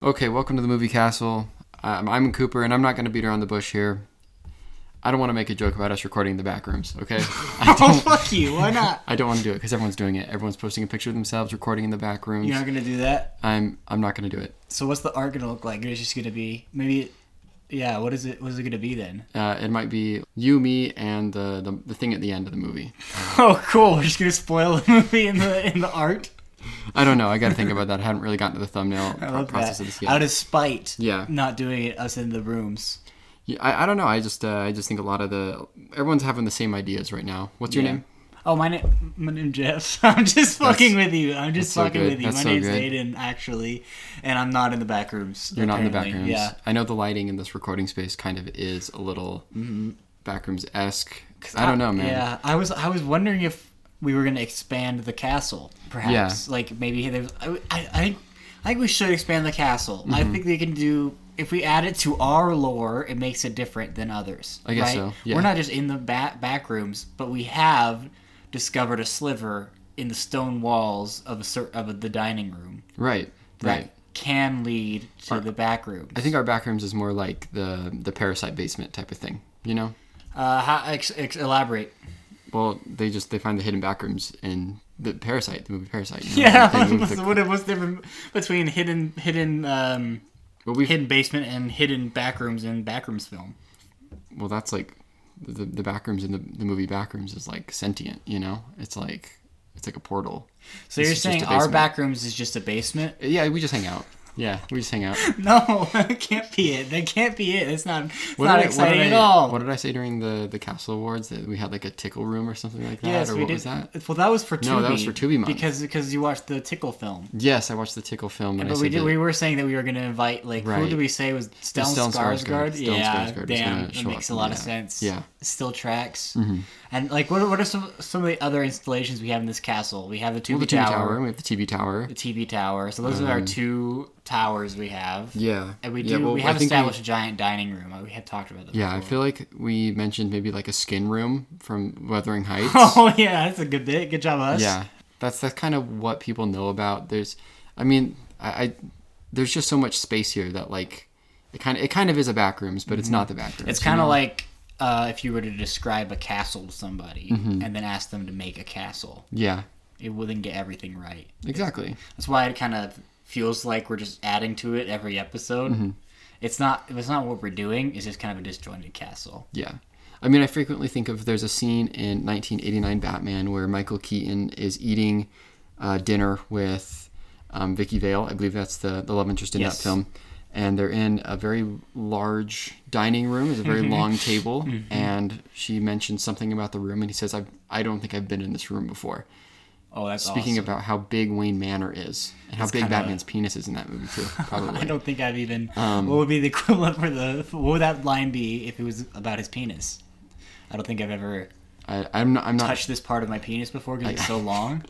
Okay, welcome to the Movie Castle. I'm Cooper, and I'm not going to beat around the bush here. I don't want to make a joke about us recording in the Backrooms, okay? Oh, fuck you. Why not? I don't want to do it because everyone's doing it. Everyone's posting a picture of themselves recording in the Backrooms. You're not going to do that? I'm not going to do it. So what's the art going to look like? It's just going to be, maybe, yeah, what is it going to be then? It might be you, me, and the thing at the end of the movie. Oh, cool. We're just going to spoil the movie in the art? I don't know. I got to think about that. I hadn't really gotten to the thumbnail process of this yet. Out of spite. Yeah. Not doing it, us in the rooms. Yeah, I don't know. I just think a lot of everyone's having the same ideas right now. What's your name? Oh, my name's Jeff. I'm just fucking with you. I'm just fucking with you. That's my so name's good. Aiden, actually, and I'm not in the Backrooms. You're not in the apparently. Backrooms. Yeah. I know the lighting in this recording space kind of is a little Backrooms-esque. I don't know, man. Yeah, I was wondering if we were gonna expand the castle, perhaps. Yeah. Like maybe there's. I think we should expand the castle. I think we can do. If we add it to our lore, it makes it different than others. I guess right? so, yeah. We're not just in the back rooms, but we have discovered a sliver in the stone walls of the dining room. Right. That can lead to the back rooms. I think our Backrooms is more like the Parasite basement type of thing, you know? Elaborate. Well, they find the hidden Backrooms in the movie Parasite. You know? Yeah, what's different between hidden basement and hidden backrooms in Backrooms film? Well, that's like the Backrooms in the movie Backrooms is like sentient, you know? It's like a portal. So you're saying our Backrooms is just a basement? Yeah, we just hang out. Yeah, we just hang out. No, that can't be it. That can't be it. It's not exciting at all. What did I say during the Castle Awards? That we had like a tickle room or something like that? Yes, or we what did. Was that? Well, that was for Tubi. No, that was for Tubi month. Because you watched the Tickle film. Yes, I watched the Tickle film. But we were saying that we were going to invite, like, right. Who did we say was Stellan Skarsgård? Yeah, damn, that makes a lot of sense. Yeah. Still tracks. Mm-hmm. And, like, what are some of the other installations we have in this castle? We have the Tubi Tower. We have the TV Tower. The TV Tower. So those are our two towers we have. Yeah. And we have established a giant dining room. We had talked about that before. I feel like we mentioned maybe like a skin room from Wuthering Heights. Oh, yeah, that's a good bit. Good job, us. Yeah. That's kind of what people know about. There's just so much space here that, like, it kind of is a Backrooms, but it's not the Backrooms. It's kind of like if you were to describe a castle to somebody and then ask them to make a castle. Yeah. It wouldn't get everything right. Exactly. That's why it kind of feels like we're just adding to it every episode. Mm-hmm. It's not what we're doing. It's just kind of a disjointed castle. Yeah. I mean, I frequently think of there's a scene in 1989 Batman where Michael Keaton is eating dinner with Vicky Vale. I believe that's the love interest in that film. And they're in a very large dining room. There's a very long table. And she mentions something about the room. And he says, I don't think I've been in this room before. Oh, that's Speaking awesome. about how big Wayne Manor is. And how big Batman's penis is in that movie, too. Probably. I don't think I've even... what would be the equivalent what would that line be if it was about his penis? I don't think I've ever... I'm not touched this part of my penis before because it's so long.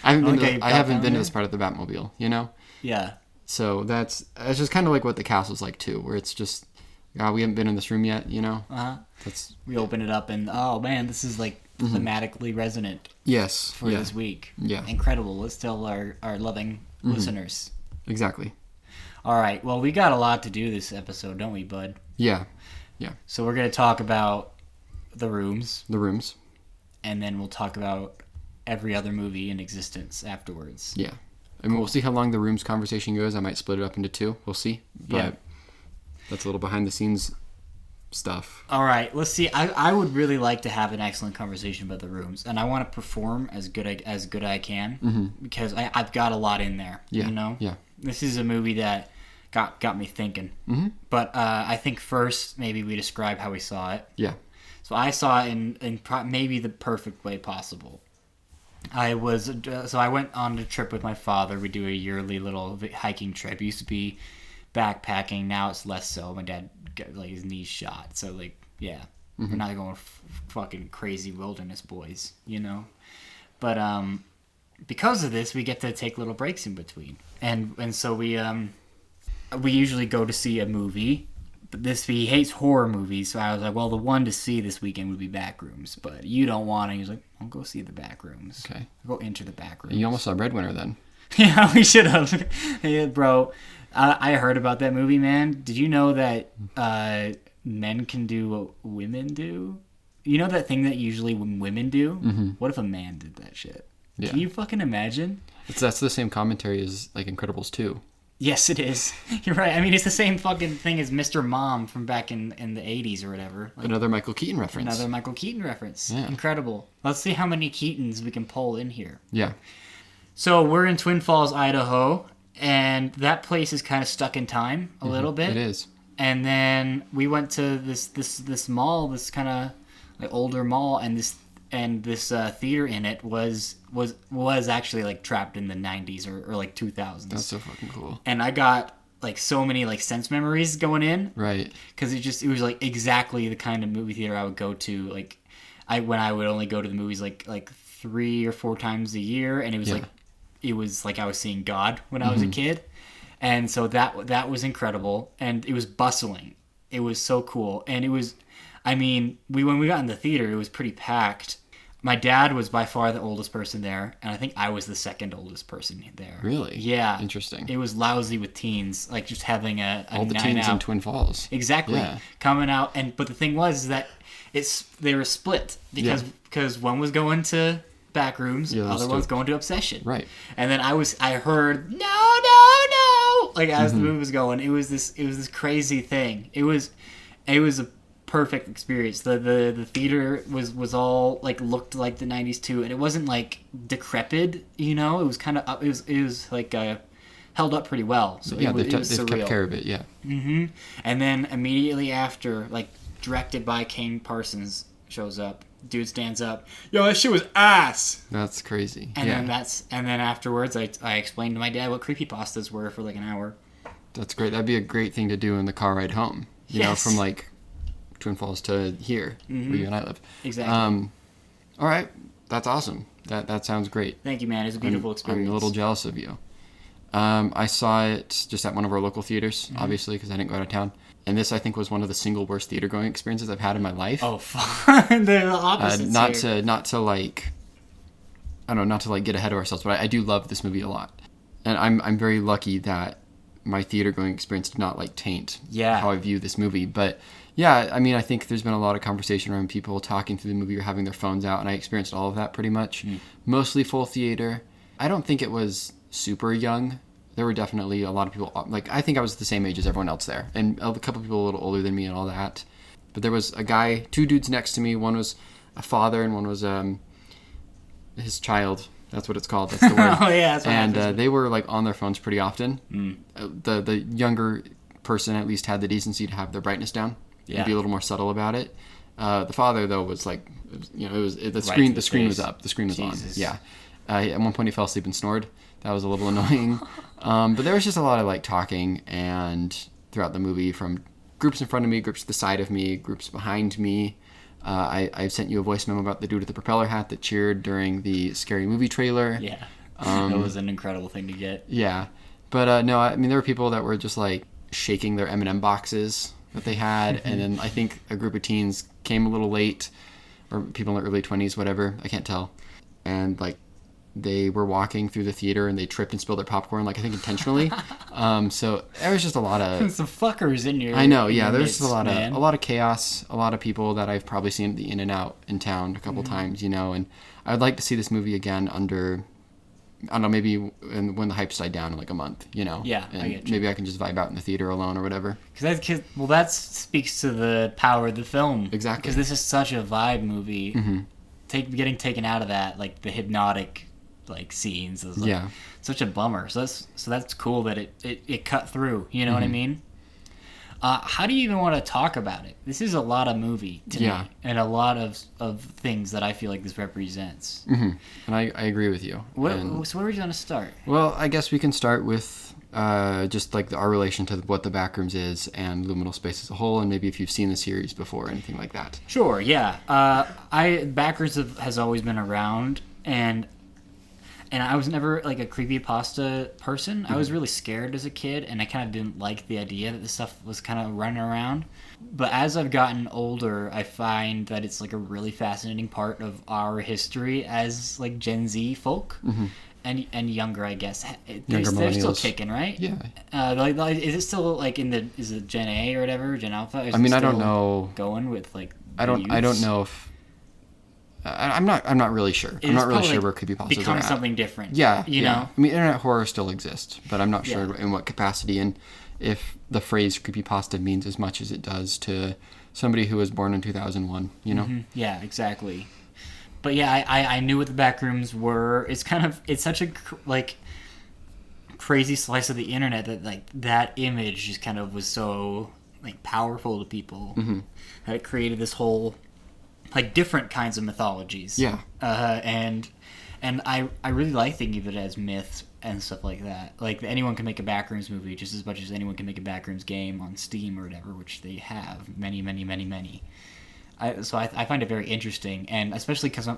I haven't been to this part of the Batmobile, you know? Yeah. So it's just kind of like what the castle's like too, where it's just, we haven't been in this room yet, you know? We open it up and, oh man, this is like thematically resonant. Yes. For this week. Yeah. Incredible. Let's tell our loving listeners. Exactly. All right. Well, we got a lot to do this episode, don't we, bud? Yeah. Yeah. So we're going to talk about the rooms. The rooms. And then we'll talk about every other movie in existence afterwards. Yeah. I mean, we'll see how long the rooms conversation goes. I might split it up into two. We'll see. But that's a little behind the scenes stuff. All right. Let's see. I would really like to have an excellent conversation about the rooms. And I want to perform as good I can. Because I've got a lot in there. Yeah. You know? Yeah. This is a movie that got me thinking. But I think first maybe we describe how we saw it. Yeah. So I saw it in maybe the perfect way possible. I went on a trip with my father. We do a yearly little hiking trip. It used to be backpacking. Now it's less so. My dad got like his knees shot. So like, yeah, we're not going fucking crazy wilderness boys, you know. But because of this, we get to take little breaks in between, and so we usually go to see a movie. But he hates horror movies, so I was like, well, the one to see this weekend would be Backrooms, but you don't want it. He's like, I'll go see the Backrooms. Okay. I'll go enter the Backrooms. You almost saw Breadwinner then. Yeah, we should have. Yeah, bro, I heard about that movie, man. Did you know that men can do what women do? You know that thing that usually women do? Mm-hmm. What if a man did that shit? Yeah. Can you fucking imagine? That's the same commentary as like Incredibles 2. Yes, it is. You're right. I mean, it's the same fucking thing as Mr. Mom from back in the 80s or whatever. Like, another Michael Keaton reference. Yeah. Incredible. Let's see how many Keatons we can pull in here. Yeah. So we're in Twin Falls, Idaho, and that place is kind of stuck in time a little bit. It is. And then we went to this mall, this kind of like older mall, and this theater in it was actually like trapped in the 90s or like 2000s. That's so fucking cool. And I got like so many like sense memories going in. Right. Because it was like exactly the kind of movie theater I would go to. Like when I would only go to the movies like 3 or 4 times a year, and it was like I was seeing God when I was a kid. And so that was incredible, and it was bustling. It was so cool, and it was, I mean, when we got in the theater, it was pretty packed. My dad was by far the oldest person there, and I think I was the second oldest person there. Really? Yeah. Interesting. It was lousy with teens, like just having a all the night teens out. in Twin Falls. Exactly. Yeah. Coming out, but the thing was that they were split because one was going to Backrooms, the other one's going to Obsession. Right. And then I heard no, like as the movie was going. It was this crazy thing. It was a perfect experience. The theater was all like looked like the 90s too, and it wasn't like decrepit, you know. It was kind of up. It was like held up pretty well. So yeah, they've kept care of it. Yeah. Mm-hmm. And then immediately after, like directed by Kane Parsons, shows up. Dude stands up. Yo, that shit was ass. That's crazy. And then afterwards, I explained to my dad what creepypastas were for like an hour. That's great. That'd be a great thing to do in the car ride home. You know, from like Twin Falls to here, where you and I live. Exactly. All right, that's awesome. That sounds great. Thank you, man. It's a beautiful experience. I'm a little jealous of you. I saw it just at one of our local theaters, obviously, because I didn't go out of town. And this, I think, was one of the single worst theater going experiences I've had in my life. Oh, fuck. The opposites not to like get ahead of ourselves, but I do love this movie a lot. And I'm very lucky that my theater going experience did not like taint how I view this movie. But yeah, I mean, I think there's been a lot of conversation around people talking through the movie or having their phones out, and I experienced all of that pretty much. Mostly full theater. I don't think it was super young. There were definitely a lot of people, like, I think I was the same age as everyone else there, and a couple people a little older than me and all that. But there was a guy, 2 dudes next to me. One was a father and one was his child. That's what it's called. That's the word. Oh, yeah. That's what and they were like on their phones pretty often. The younger person at least had the decency to have their brightness down and be a little more subtle about it. The father, though, was like, you know, the screen was up. The screen was Jesus. on. Yeah. At one point he fell asleep and snored. That was a little annoying. But there was just a lot of like talking and throughout the movie, from groups in front of me, groups to the side of me, groups behind me. I've sent you a voice memo about the dude with the propeller hat that cheered during the Scary Movie trailer. Yeah. That was an incredible thing to get. Yeah. But no, I mean, there were people that were just like shaking their M&M boxes that they had. And then I think a group of teens came a little late, or people in their early 20s, whatever. I can't tell. And like, they were walking through the theater and they tripped and spilled their popcorn, like I think intentionally. So there was just a lot of some fuckers in your. I know, yeah. There's just a lot of chaos, a lot of people that I've probably seen at the In and Out in town a couple times, you know. And I'd like to see this movie again under, I don't know, maybe when the hype's died down in like a month, you know. Yeah, and I get you. Maybe I can just vibe out in the theater alone or whatever. Well, that speaks to the power of the film. Exactly. Because this is such a vibe movie. Getting taken out of that, like the hypnotic like scenes is like such a bummer. So that's cool that it cut through, you know what I mean? How do you even want to talk about it? This is a lot of movie to me, and a lot of things that I feel like this represents. And I agree with you. So where are we going to start? Well, I guess we can start with just like our relation to what the Backrooms is and Luminal Space as a whole, and maybe if you've seen the series before or anything like that. Sure, yeah. Backrooms has always been around, and I was never like a creepypasta person. I was really scared as a kid, and I kind of didn't like the idea that this stuff was kind of running around. But as I've gotten older, I find that it's like a really fascinating part of our history as like Gen Z folk. and younger, I guess. Younger They're still millennials. kicking, right? Yeah. Like, is it still like is it Gen A or whatever, Gen Alpha? Is I mean, it I don't still know. Going with like I don't youths? know if I'm not really sure. I'm not really sure where creepypastas become are at. something different. Yeah, you know. I mean, internet horror still exists, but I'm not sure Yeah. in what capacity and if the phrase creepypasta means as much as it does to somebody who was born in 2001. You know? Yeah, exactly. But yeah, I knew what the Backrooms were. It's such a like crazy slice of the internet that like that image just kind of was so like powerful to people that it created this whole like different kinds of mythologies. Yeah. And I really like thinking of it as myths and stuff like that. Like anyone can make a Backrooms movie just as much as anyone can make a Backrooms game on Steam or whatever, which they have many. So I find it very interesting, and especially because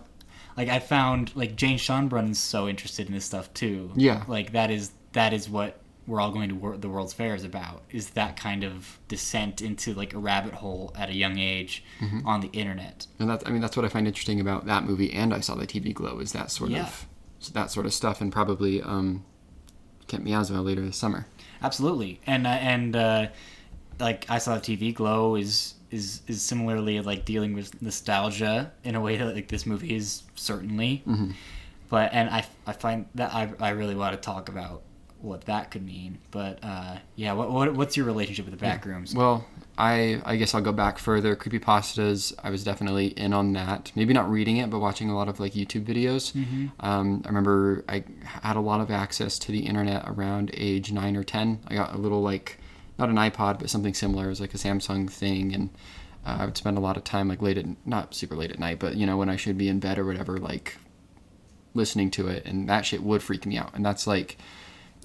I found like Jane Schonbrun's so interested in this stuff too. Yeah. Like that is what we're all going to the World's Fair is about, is that kind of descent into like a rabbit hole at a young age on the internet. And that's what I find interesting about that movie. And I Saw the TV Glow is that sort of stuff, and probably Kent Miasma later this summer. Absolutely, and like I Saw the TV Glow is similarly like dealing with nostalgia in a way that like this movie is certainly. But and I find that I really want to talk about what that could mean. But yeah, what's your relationship with the Backrooms? Well, I guess I'll go back further. Creepypastas, I was definitely in on that. Maybe not reading it, but watching a lot of like YouTube videos. I remember I had a lot of access to the internet around age 9 or 10. I got a little like, not an iPod, but something similar. It was like a Samsung thing, and I would spend a lot of time like not super late at night, but you know, when I should be in bed or whatever, like listening to it, and that shit would freak me out. And that's like,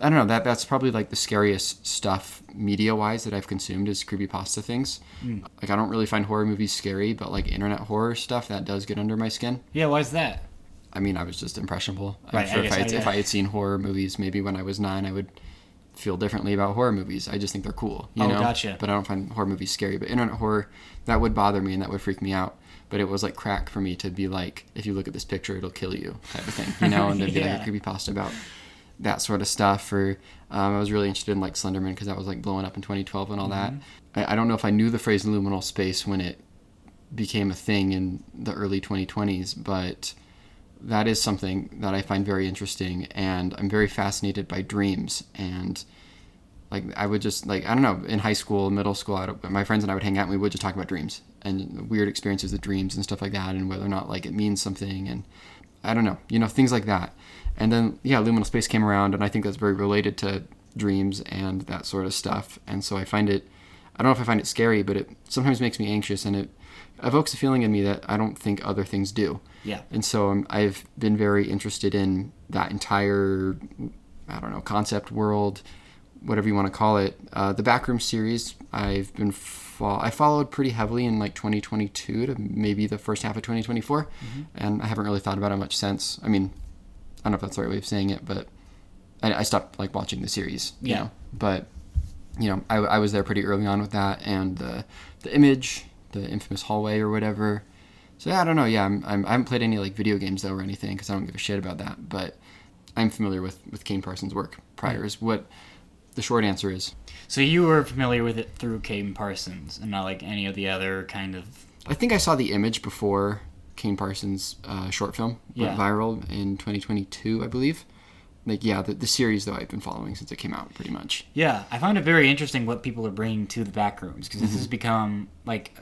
I don't know, that's probably like the scariest stuff media-wise that I've consumed is creepypasta things. Like I don't really find horror movies scary, but like internet horror stuff, that does get under my skin. Yeah, why is that? I mean, I was just impressionable. I'm Right, sure I if I had seen horror movies maybe when I was 9, I would feel differently about horror movies. I just think they're cool, you know? Gotcha. But I don't find horror movies scary. But internet horror, that would bother me and that would freak me out. But it was like crack for me to be like, if you look at this picture, it'll kill you type of thing, you know? And there'd be like a creepypasta about that sort of stuff. Or I was really interested in like Slenderman because that was like blowing up in 2012 and all that. I don't know if I knew the phrase liminal space when it became a thing in the early 2020s, but that is something that I find very interesting, and I'm very fascinated by dreams. And like I would just like, I don't know, in high school, middle school, my friends and I would hang out and we would just talk about dreams and weird experiences with dreams and stuff like that, and whether or not like it means something, and I don't know, you know, things like that. And then liminal space came around, and I think that's very related to dreams and that sort of stuff. And so I don't know if I find it scary, but it sometimes makes me anxious, and it evokes a feeling in me that I don't think other things do. Yeah. And so I've been very interested in that entire, I don't know, concept world, whatever you want to call it. The Backroom series, I followed pretty heavily in like 2022 to maybe the first half of 2024, and I haven't really thought about it much since. I mean, I don't know if that's the right way of saying it, but I stopped like watching the series, you know. But you know, I was there pretty early on with that, and the image, the infamous hallway or whatever. So yeah, I don't know. Yeah, I haven't played any like video games though or anything because I don't give a shit about that. But I'm familiar with Kane Parsons' work prior. Is what the short answer is. So you were familiar with it through Kane Parsons and not like any of the other kind of... I think I saw the image before Kane Parsons' short film went viral in 2022, I believe. Like, yeah, the series, though, I've been following since it came out, pretty much. Yeah, I found it very interesting what people are bringing to the Backrooms, because this has become, like,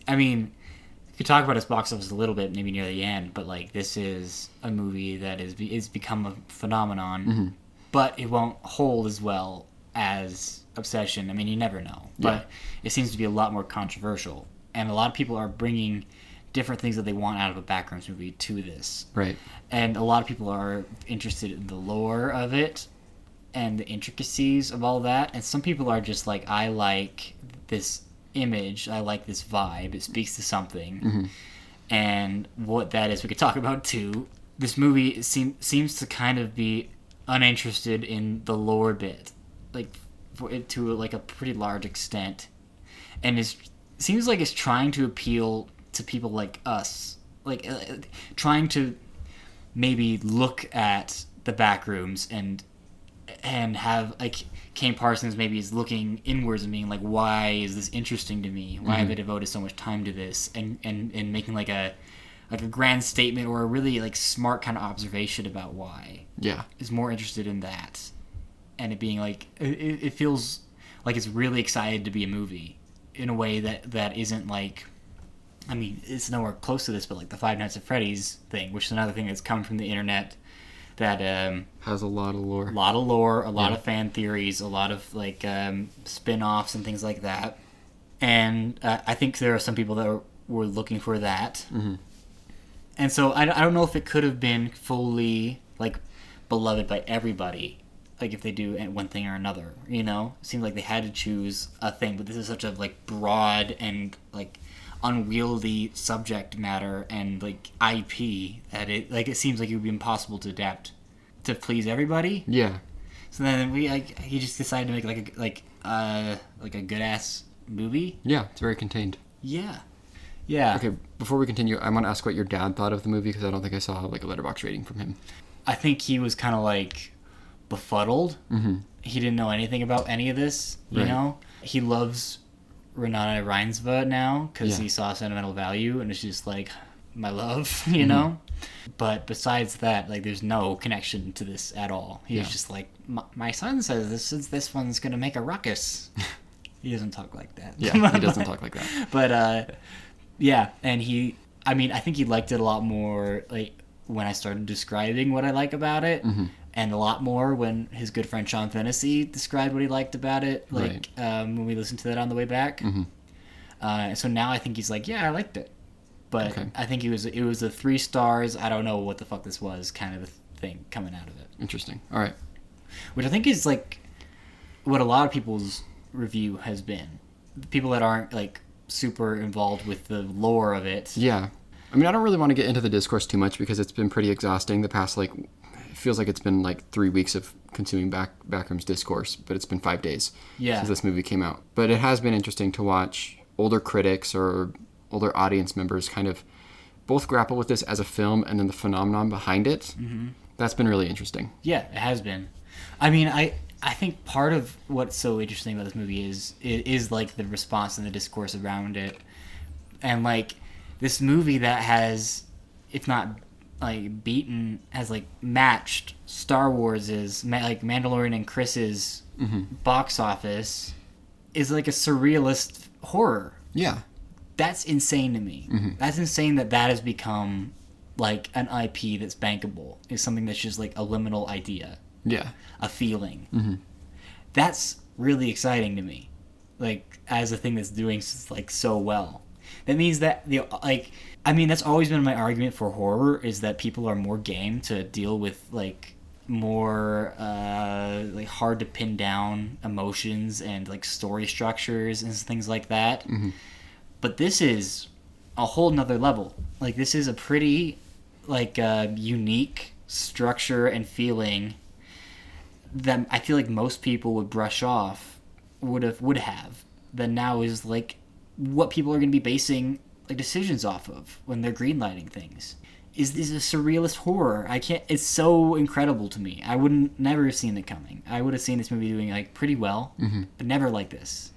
I mean, you could talk about its box office a little bit, maybe near the end, but, like, this is a movie that is become a phenomenon, but it won't hold as well as Obsession. I mean, you never know, but it seems to be a lot more controversial, and a lot of people are bringing different things that they want out of a Backrooms movie to this. Right. And a lot of people are interested in the lore of it and the intricacies of all that. And some people are just like, I like this image, I like this vibe, it speaks to something. And what that is, we could talk about too. This movie seems to kind of be uninterested in the lore bit, like for it to like a pretty large extent. And seems like it's trying to appeal to people like us, like trying to maybe look at the Backrooms and have like Kane Parsons maybe is looking inwards and being like, why is this interesting to me? Why have I devoted so much time to this? And making like a grand statement or a really like smart kind of observation about why. Yeah. Is more interested in that. And it being like, it feels like it's really excited to be a movie in a way that isn't like, I mean, it's nowhere close to this, but like the Five Nights at Freddy's thing, which is another thing that's come from the internet that has a lot of lore. A lot of fan theories, a lot of like spin-offs and things like that. And I think there are some people that were looking for that. Mm-hmm. And so I don't know if it could have been fully like beloved by everybody, like if they do one thing or another, you know? It seemed like they had to choose a thing, but this is such a like broad and like unwieldy subject matter and like IP that it seems like it would be impossible to adapt to please everybody. Yeah. So then he just decided to make like a good ass movie. Yeah, it's very contained. Yeah. Yeah. Okay, before we continue, I want to ask what your dad thought of the movie because I don't think I saw like a Letterboxd rating from him. I think he was kind of like befuddled. Mm-hmm. He didn't know anything about any of this. You know, he loves Renata Reinsva now because he saw sentimental value and it's just like my love, you know. But besides that, like, there's no connection to this at all. He's just like, my son says this one's gonna make a ruckus. He doesn't talk like that. Yeah, he doesn't talk like that. But yeah, and I think he liked it a lot more like when I started describing what I like about it. Mm-hmm. And a lot more when his good friend Sean Fennessy described what he liked about it, like when we listened to that on the way back. Mm-hmm. So now I think he's like, yeah, I liked it. But I think it was a 3 stars, I don't know what the fuck this was kind of a thing coming out of it. Interesting. All right. Which I think is like what a lot of people's review has been. People that aren't like super involved with the lore of it. Yeah. I mean, I don't really want to get into the discourse too much because it's been pretty exhausting the past like... It feels like it's been like 3 weeks of consuming Backrooms discourse, but it's been 5 days since this movie came out. But it has been interesting to watch older critics or older audience members kind of both grapple with this as a film and then the phenomenon behind it. Mm-hmm. That's been really interesting. Yeah, it has been. I mean, I think part of what's so interesting about this movie is like the response and the discourse around it. And like this movie that has, if not like beaten, has like matched Star Wars's like Mandalorian and Chris's box office, is like a surrealist horror. Yeah, that's insane to me. Mm-hmm. That's insane that has become like an IP that's bankable. Is something that's just like a liminal idea. Yeah, a feeling. Mm-hmm. That's really exciting to me. Like as a thing that's doing like so well. That means that that's always been my argument for horror is that people are more game to deal with like more like hard to pin down emotions and like story structures and things like that. Mm-hmm. But this is a whole nother level. Like this is a pretty like unique structure and feeling that I feel like most people would brush off, would have. That now is like what people are going to be basing like decisions off of when they're greenlighting things. Is this a surrealist horror? It's so incredible to me. I wouldn't never have seen it coming. I would have seen this movie doing like pretty well, but never like this.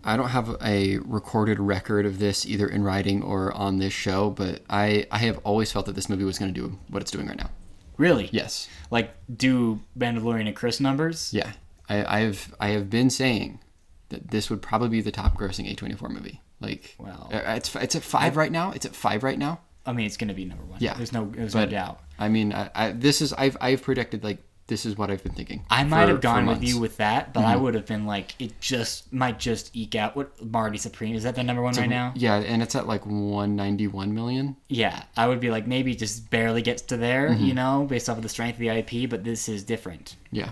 I don't have a recorded record of this either in writing or on this show, but I have always felt that this movie was going to do what it's doing right now. Really? Yes. Like do Mandalorian and Chris numbers? Yeah. I have been saying that this would probably be the top grossing A24 movie. Like, well, it's at 5 right now. It's at 5 right now. I mean, it's going to be number 1. Yeah. There's no doubt. I mean, I've predicted like this is what I've been thinking. I might have gone with you with that, but I would have been like, it might just eke out. What Marty Supreme, is that the number 1 right now? Yeah, and it's at like 191 million. Yeah, I would be like maybe just barely gets to there, you know, based off of the strength of the IP, but this is different. Yeah.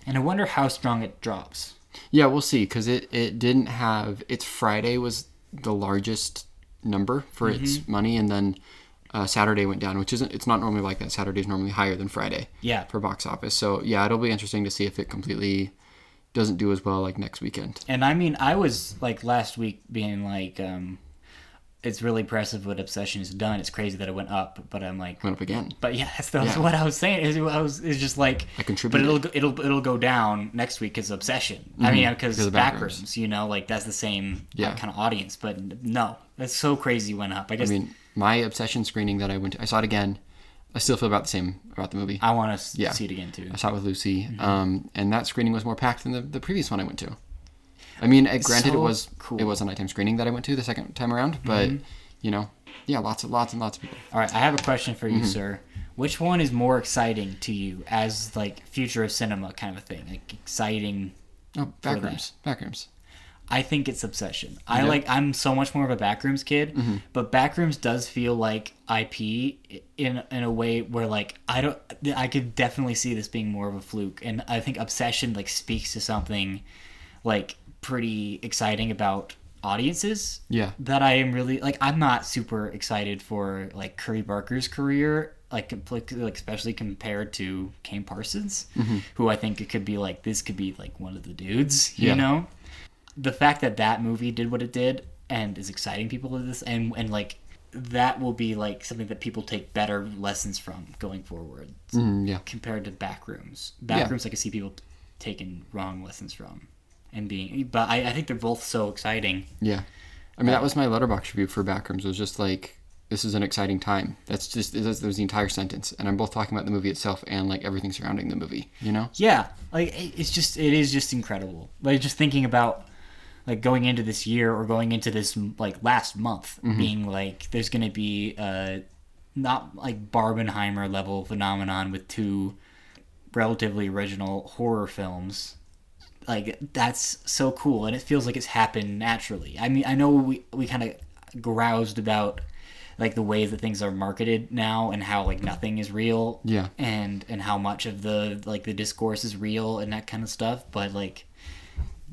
And I wonder how strong it drops. Yeah, we'll see, because it didn't have... Its Friday was the largest number for its money, and then Saturday went down, which isn't... It's not normally like that. Saturday's normally higher than Friday for box office. So, yeah, it'll be interesting to see if it completely doesn't do as well like next weekend. And I mean, I was like last week being like... it's really impressive what Obsession has done. It's crazy that it went up, but I'm like, went up again. But yeah, that's what I was saying. It's just like, I contributed. But it'll go down next week because Obsession. I mean, because Backrooms, you know, like that's the same kind of audience. But no, that's so crazy went up. I guess. I mean, my Obsession screening that I went to, I saw it again. I still feel about the same about the movie. I want to see it again too. I saw it with Lucy, and that screening was more packed than the previous one I went to. I mean, granted, so it was a nighttime screening that I went to the second time around, but you know, lots and lots of people. All right, I have a question for you, sir. Which one is more exciting to you as like future of cinema kind of a thing? Like exciting. Oh, Backrooms. I think it's Obsession. I'm so much more of a Backrooms kid, but Backrooms does feel like IP in a way where like I could definitely see this being more of a fluke, and I think Obsession like speaks to something like pretty exciting about audiences. Yeah. That I am really like. I'm not super excited for like Curry Barker's career, like especially compared to Kane Parsons, who I think it could be like this could be like one of the dudes. You know. The fact that movie did what it did and is exciting people to this and like that will be like something that people take better lessons from going forward compared to Backrooms. I can see people taking wrong lessons from and being, but I think they're both so exciting. Yeah. I mean, that was my Letterboxd review for Backrooms. It was just like, this is an exciting time. That was the entire sentence. And I'm both talking about the movie itself and like everything surrounding the movie, you know? Yeah. Like it is just incredible. Like just thinking about like going into this year or going into this like last month being like there's going to be not like Barbenheimer level phenomenon with 2 relatively original horror films. Like that's so cool, and it feels like it's happened naturally. I mean, I know we kind of groused about like the ways that things are marketed now and how like nothing is real, and how much of the like the discourse is real and that kind of stuff, but like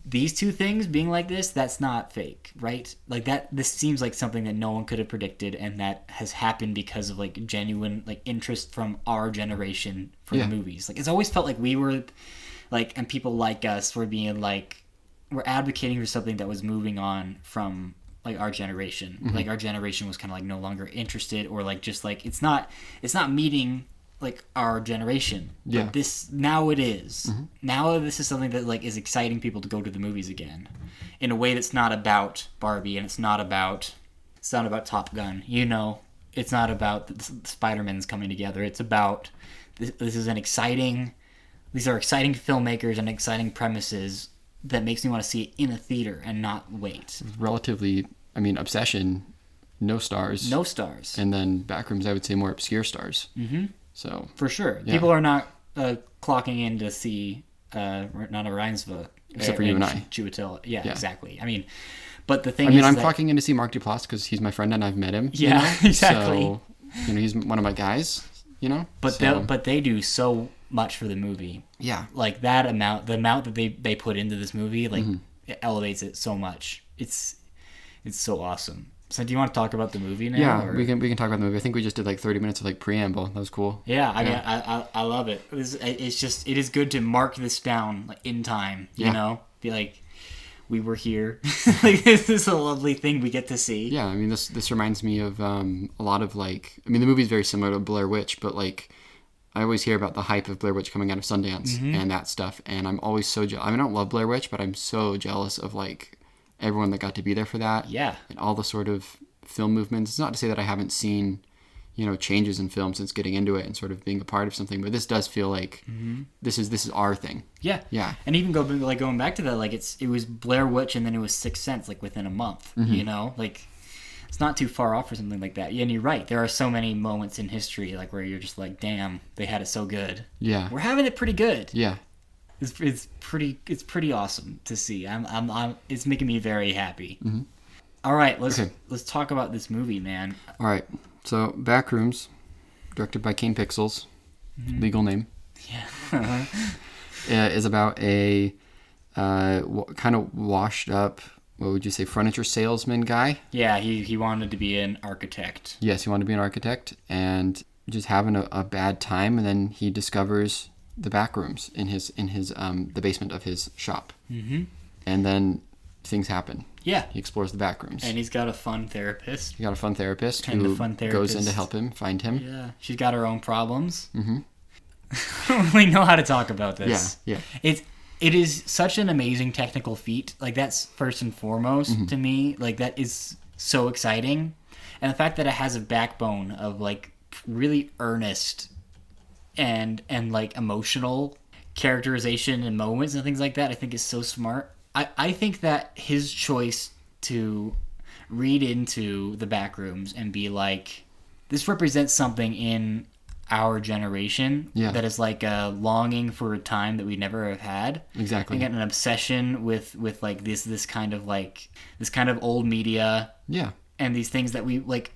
these 2 things being like this, that's not fake, right? Like that, this seems like something that no one could have predicted, and that has happened because of like genuine like interest from our generation for the movies. Like it's always felt like we were like, and people like us were being like, we're advocating for something that was moving on from like our generation. Like our generation was kind of like no longer interested, or like just like it's not meeting like our generation. But this now it is. Now this is something that like is exciting people to go to the movies again in a way that's not about Barbie, and it's not about Top Gun, you know. It's not about the Spider-Man's coming together. It's about this is these are exciting filmmakers and exciting premises that makes me want to see it in a theater and not wait. Relatively, I mean, Obsession, no stars. And then Backrooms, I would say more obscure stars. So for sure, people are not clocking in to see Renata Reinsve, except for you and I. Chiwetel. Yeah, exactly. I mean, but the thing is, I'm clocking in to see Mark Duplass because he's my friend and I've met him. Yeah, exactly. So, you know, he's one of my guys. You know, but they do so much for the movie. Yeah, like the amount that they put into this movie, like it elevates it so much. It's so awesome. So do you want to talk about the movie now? Yeah, or? we can talk about the movie. I think we just did like 30 minutes of like preamble. That was cool. Yeah, I mean, I love it. It is good to mark this down like in time. You know, be like, we were here. Like this is a lovely thing we get to see. Yeah, I mean this reminds me of a lot of like, I mean the movie's very similar to Blair Witch, but like I always hear about the hype of Blair Witch coming out of Sundance and that stuff, and I'm always so jealous. I mean I don't love Blair Witch, but I'm so jealous of like everyone that got to be there for that. Yeah. And all the sort of film movements. It's not to say that I haven't seen, you know, changes in film since getting into it and sort of being a part of something, but this does feel like this is our thing. Yeah. Yeah. And even going back to that, like it was Blair Witch and then it was Sixth Sense, like within a month, you know, like it's not too far off for something like that. Yeah, and you're right. There are so many moments in history like where you're just like, damn, they had it so good. Yeah. We're having it pretty good. Yeah. It's pretty awesome to see. It's making me very happy. All right, let's talk about this movie, man. All right, so Backrooms, directed by Kane Pixels, legal name. Yeah. Is about a kind of washed up, what would you say, furniture salesman guy? Yeah, he wanted to be an architect. Yes, he wanted to be an architect and just having a bad time, and then he discovers the Backrooms in his the basement of his shop, and then things happen. Yeah. He explores the backrooms. And he's got a fun therapist. He got a fun therapist who goes in to help him find him. Yeah. She's got her own problems. Mm-hmm. We know how to talk about this. Yeah. It is such an amazing technical feat. Like, that's first and foremost to me. Like, that is so exciting. And the fact that it has a backbone of, like, really earnest and like, emotional characterization and moments and things like that, I think is so smart. I think that his choice to read into the Backrooms and be like, this represents something in our generation that is like a longing for a time that we never have had. Exactly. And get an obsession with like this kind of old media. Yeah. And these things that we like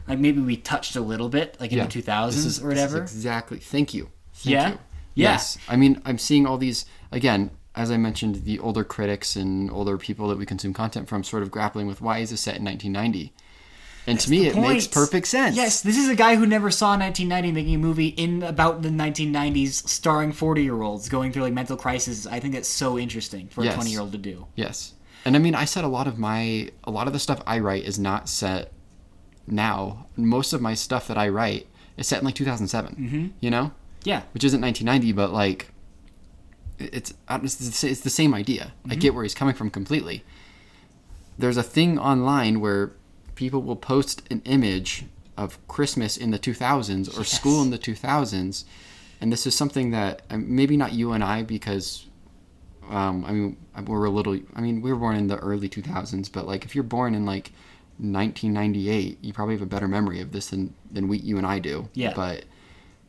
maybe we touched a little bit like in the 2000s or whatever. Exactly. Thank you. Yeah. Yes. I mean, I'm seeing all these, again, as I mentioned, the older critics and older people that we consume content from sort of grappling with why is this set in 1990? And to me, it makes perfect sense. Yes, this is a guy who never saw 1990 making a movie in about the 1990s starring 40-year-olds going through like mental crisis. I think that's so interesting for a 20-year-old to do. Yes. And I mean, I said a lot of the stuff I write is not set now. Most of my stuff that I write is set in like 2007, you know? Yeah. Which isn't 1990, but like, it's the same idea. I get where he's coming from completely. There's a thing online where people will post an image of Christmas in the 2000s or school in the 2000s, and this is something that maybe not you and I, because I mean we were born in the early 2000s, but like if you're born in like 1998, you probably have a better memory of this than you and I do. Yeah. But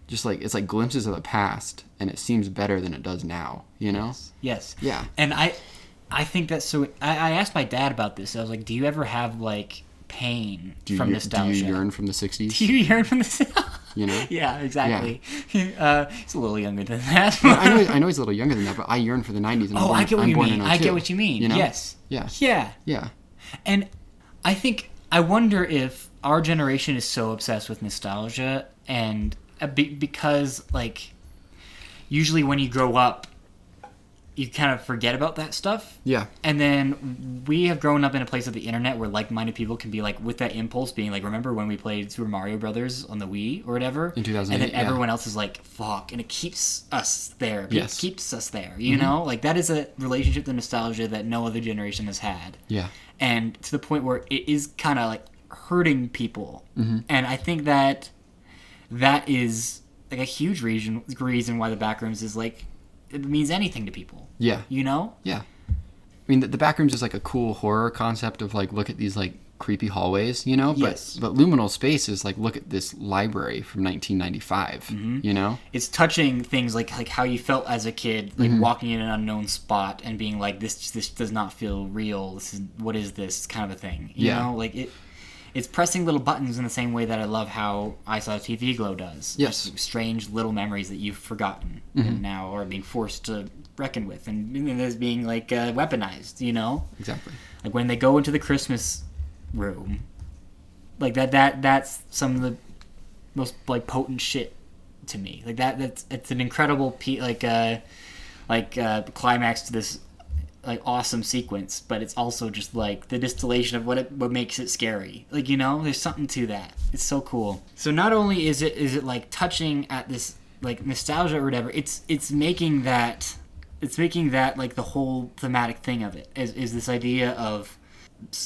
just like it's like glimpses of the past, and it seems better than it does now, you know? Yes. Yeah. And I think that's so. I asked my dad about this. I was like, do you ever have like pain from nostalgia? Do you yearn from the 60s? Do you yearn from the You know? Yeah, exactly. Yeah. He's a little younger than that. I know he's a little younger than that, but I yearn for the 90s. And I get what you mean. I get what you mean. You know? Yes. Yeah. Yeah. Yeah. And I wonder if our generation is so obsessed with nostalgia and because like usually when you grow up you kind of forget about that stuff. Yeah. And then we have grown up in a place of the internet where like-minded people can be like with that impulse being like, remember when we played Super Mario Brothers on the Wii or whatever? In 2008, and then everyone else is like, fuck. And it keeps us there. It Yes. keeps us there, you know? Like that is a relationship to nostalgia that no other generation has had. Yeah. And to the point where it is kind of like hurting people. And I think that is like a huge reason why the Backrooms is like, it means anything to people. Yeah. You know? Yeah. I mean, the Backrooms is like a cool horror concept of like, look at these like creepy hallways, you know? Yes. But Liminal Space is like, look at this library from 1995, you know? It's touching things like how you felt as a kid, like walking in an unknown spot and being like, this does not feel real. What is this kind of a thing? You know? Like it's pressing little buttons in the same way that I love how I Saw TV Glow does. Yes. Like strange little memories that you've forgotten and now are being forced to reckon with and is being like weaponized, you know? Exactly. Like when they go into the Christmas room, like that's some of the most like potent shit to me. Like it's an incredible climax to this like awesome sequence, but it's also just like the distillation of what makes it scary. Like, you know, there's something to that. It's so cool. So not only is it like touching at this like nostalgia or whatever, it's making that like the whole thematic thing of it is this idea of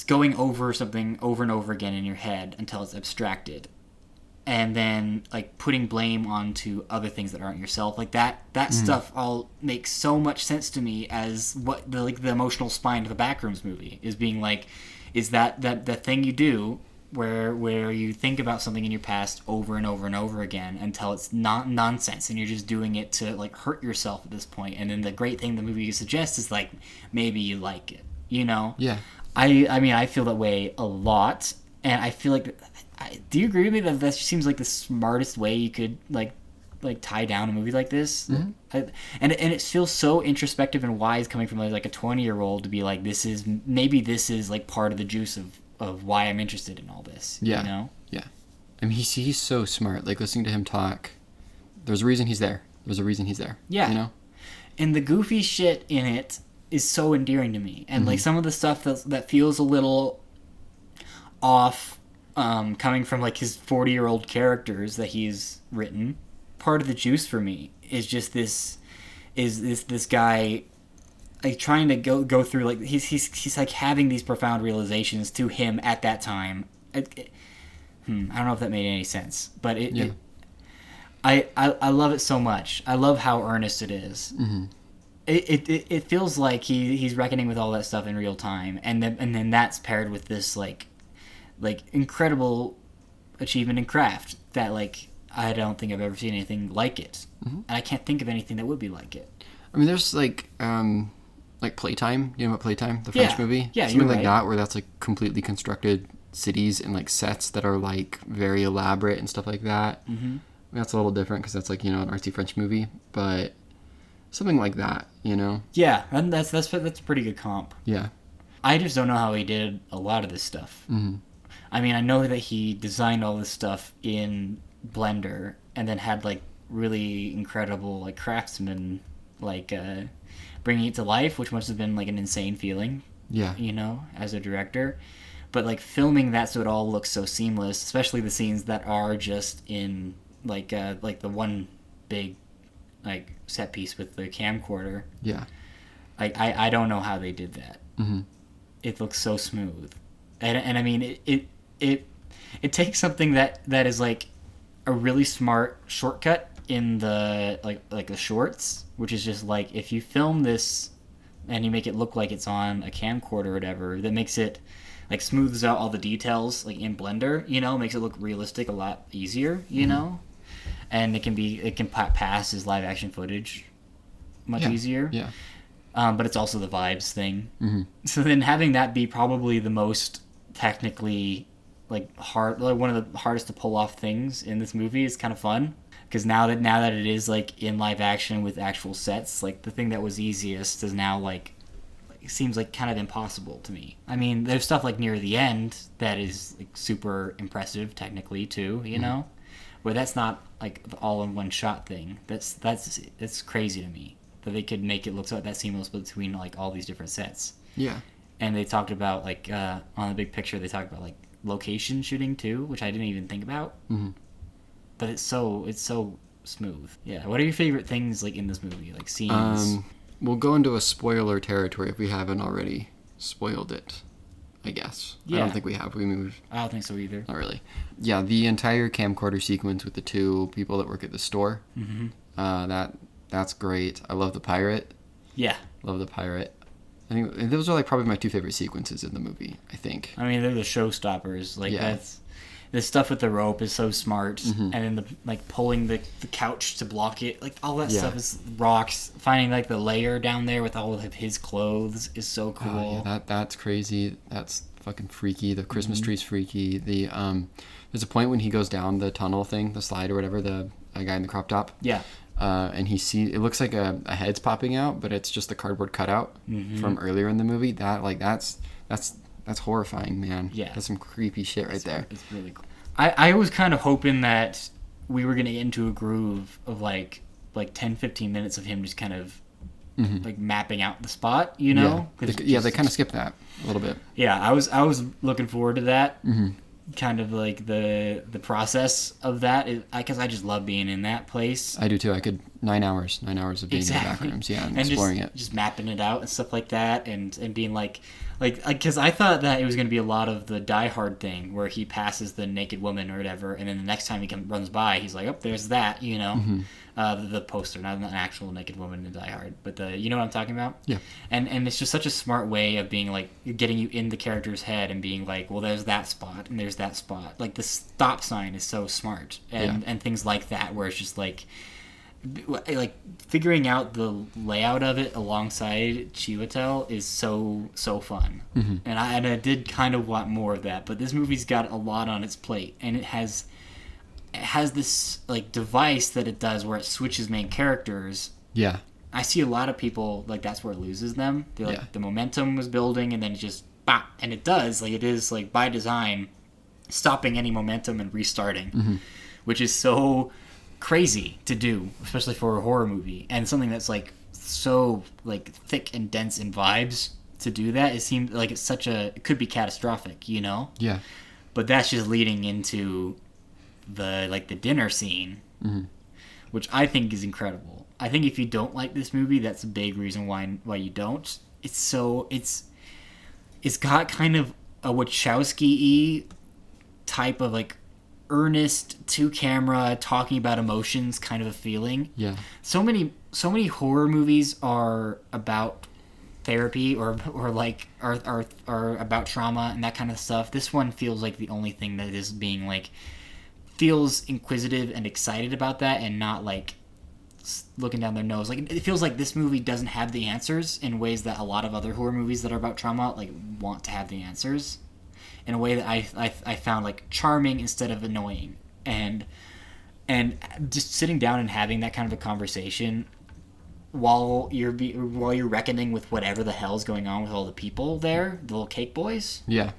going over something over and over again in your head until it's abstracted. And then like putting blame onto other things that aren't yourself, like that stuff all makes so much sense to me as what the emotional spine of a Backrooms movie is being like, is that thing you do where you think about something in your past over and over and over again until it's not nonsense and you're just doing it to like hurt yourself at this point. And then the great thing the movie suggests is like maybe you like it, you know? Yeah. I mean I feel that way a lot, and I feel like. Do you agree with me that seems like the smartest way you could like tie down a movie like this? And it feels so introspective and wise coming from like a 20-year-old to be like, this is like part of the juice of why I'm interested in all this. Yeah. You know? Yeah. I mean, he's so smart. Like listening to him talk, there's a reason he's there. There's a reason he's there. Yeah. You know? And the goofy shit in it is so endearing to me. And like some of the stuff that feels a little off, coming from like his 40-year-old characters that he's written, part of the juice for me is just this guy like trying to go through, like he's like having these profound realizations to him at that time. I don't know if that made any sense, but I love it so much. I love how earnest it is. It feels like he's reckoning with all that stuff in real time, and then that's paired with this like incredible achievement in craft that like I don't think I've ever seen anything like it, and I can't think of anything that would be like it. I mean, there's like Playtime. You know about Playtime, the French movie? Yeah, something like right. that, where that's like completely constructed cities and like sets that are like very elaborate and stuff like that. I mean, that's a little different because that's like, you know, an artsy French movie, but something like that, you know? Yeah, and that's a pretty good comp. Yeah. I just don't know how he did a lot of this stuff. I mean, I know that he designed all this stuff in Blender and then had like really incredible like craftsmen like bringing it to life, which must have been like an insane feeling. Yeah. You know, as a director. But like filming that so it all looks so seamless, especially the scenes that are just in like the one big like set piece with the camcorder. Yeah. Like I don't know how they did that. It looks so smooth, and I mean it takes something that is like a really smart shortcut in the like the shorts, which is just like if you film this and you make it look like it's on a camcorder or whatever, that makes it like smooths out all the details like in Blender, you know, makes it look realistic a lot easier, you know, and it can pass as live action footage much easier. Yeah. But it's also the vibes thing. So then having that be probably the most technically like hard, like one of the hardest to pull off things in this movie is kind of fun. Because now that it is like in live action with actual sets, like the thing that was easiest is now like seems like kind of impossible to me. I mean, there's stuff like near the end that is like super impressive technically too, you know, where that's not like the all in one shot thing. That's crazy to me that they could make it look so that seamless between like all these different sets. Yeah. And they talked about like on the big picture, they talked about like location shooting too, which I didn't even think about. But it's so smooth. Yeah. What are your favorite things like in this movie, like scenes? We'll go into a spoiler territory if we haven't already spoiled it, I guess. Yeah. I don't think we have. I don't think so either. Not really. Yeah, the entire camcorder sequence with the two people that work at the store. That's great. I love the pirate. Yeah. Love the pirate. I think those are like probably my two favorite sequences in the movie, I think. I mean, they're the showstoppers. Like that's the stuff with the rope is so smart, and then the like pulling the couch to block it, like all that stuff is rocks. Finding like the layer down there with all of his clothes is so cool. Oh, yeah, that's crazy. That's fucking freaky. The Christmas tree's freaky. The there's a point when he goes down the tunnel thing, the slide or whatever. The guy in the crop top. Yeah. And he sees it looks like a head's popping out, but it's just a cardboard cutout from earlier in the movie. That's horrifying, man. Yeah. That's some creepy shit right there. It's really cool. I was kind of hoping that we were going to get into a groove of like 10-15 minutes of him just kind of like mapping out the spot, you know? They kind of skip that a little bit. Yeah, I was looking forward to that. Kind of like the process of that, because I just love being in that place. I do too. I could 9 hours of being in the Backrooms, and exploring just mapping it out and stuff like that, and being like because I thought that it was going to be a lot of the Die Hard thing where he passes the naked woman or whatever, and then the next time he runs by, he's like, oh, there's that, you know, the poster, not an actual naked woman in Die Hard, but you know what I'm talking about? Yeah. And it's just such a smart way of being like getting you in the character's head and being like, well, there's that spot and there's that spot. Like the stop sign is so smart, and things like that where it's just like figuring out the layout of it alongside Chiwetel is so fun. And I did kind of want more of that, but this movie's got a lot on its plate, and it has this like device that it does where it switches main characters. Yeah. I see a lot of people like that's where it loses them. They're like the momentum was building and then it just bop, and it does, like it is like by design stopping any momentum and restarting, which is so crazy to do, especially for a horror movie, and something that's like so like thick and dense in vibes to do that. It seems like it could be catastrophic, you know? Yeah. But that's just leading into the dinner scene, which I think is incredible. I think if you don't like this movie, that's a big reason why you don't. It's got kind of a Wachowski-y type of like earnest to camera talking about emotions kind of a feeling. Yeah. So many horror movies are about therapy or like are about trauma and that kind of stuff. This one feels like the only thing that is being like feels inquisitive and excited about that, and not like looking down their nose. Like, it feels like this movie doesn't have the answers in ways that a lot of other horror movies that are about trauma like want to have the answers, in a way that I found like charming instead of annoying. And just sitting down and having that kind of a conversation while you're reckoning with whatever the hell's going on with all the people there, the little cake boys. Yeah.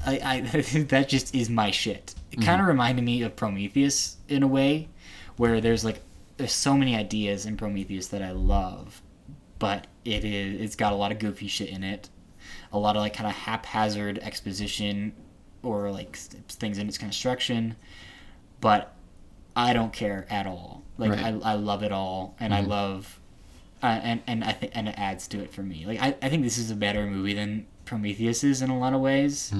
I that just is my shit. It kind of reminded me of Prometheus in a way, where there's so many ideas in Prometheus that I love, but it's got a lot of goofy shit in it, a lot of like kind of haphazard exposition or like things in its construction, but I don't care at all. Like, right. I love it all, and I love, and I think, and it adds to it for me. Like, I think this is a better movie than Prometheus is in a lot of ways,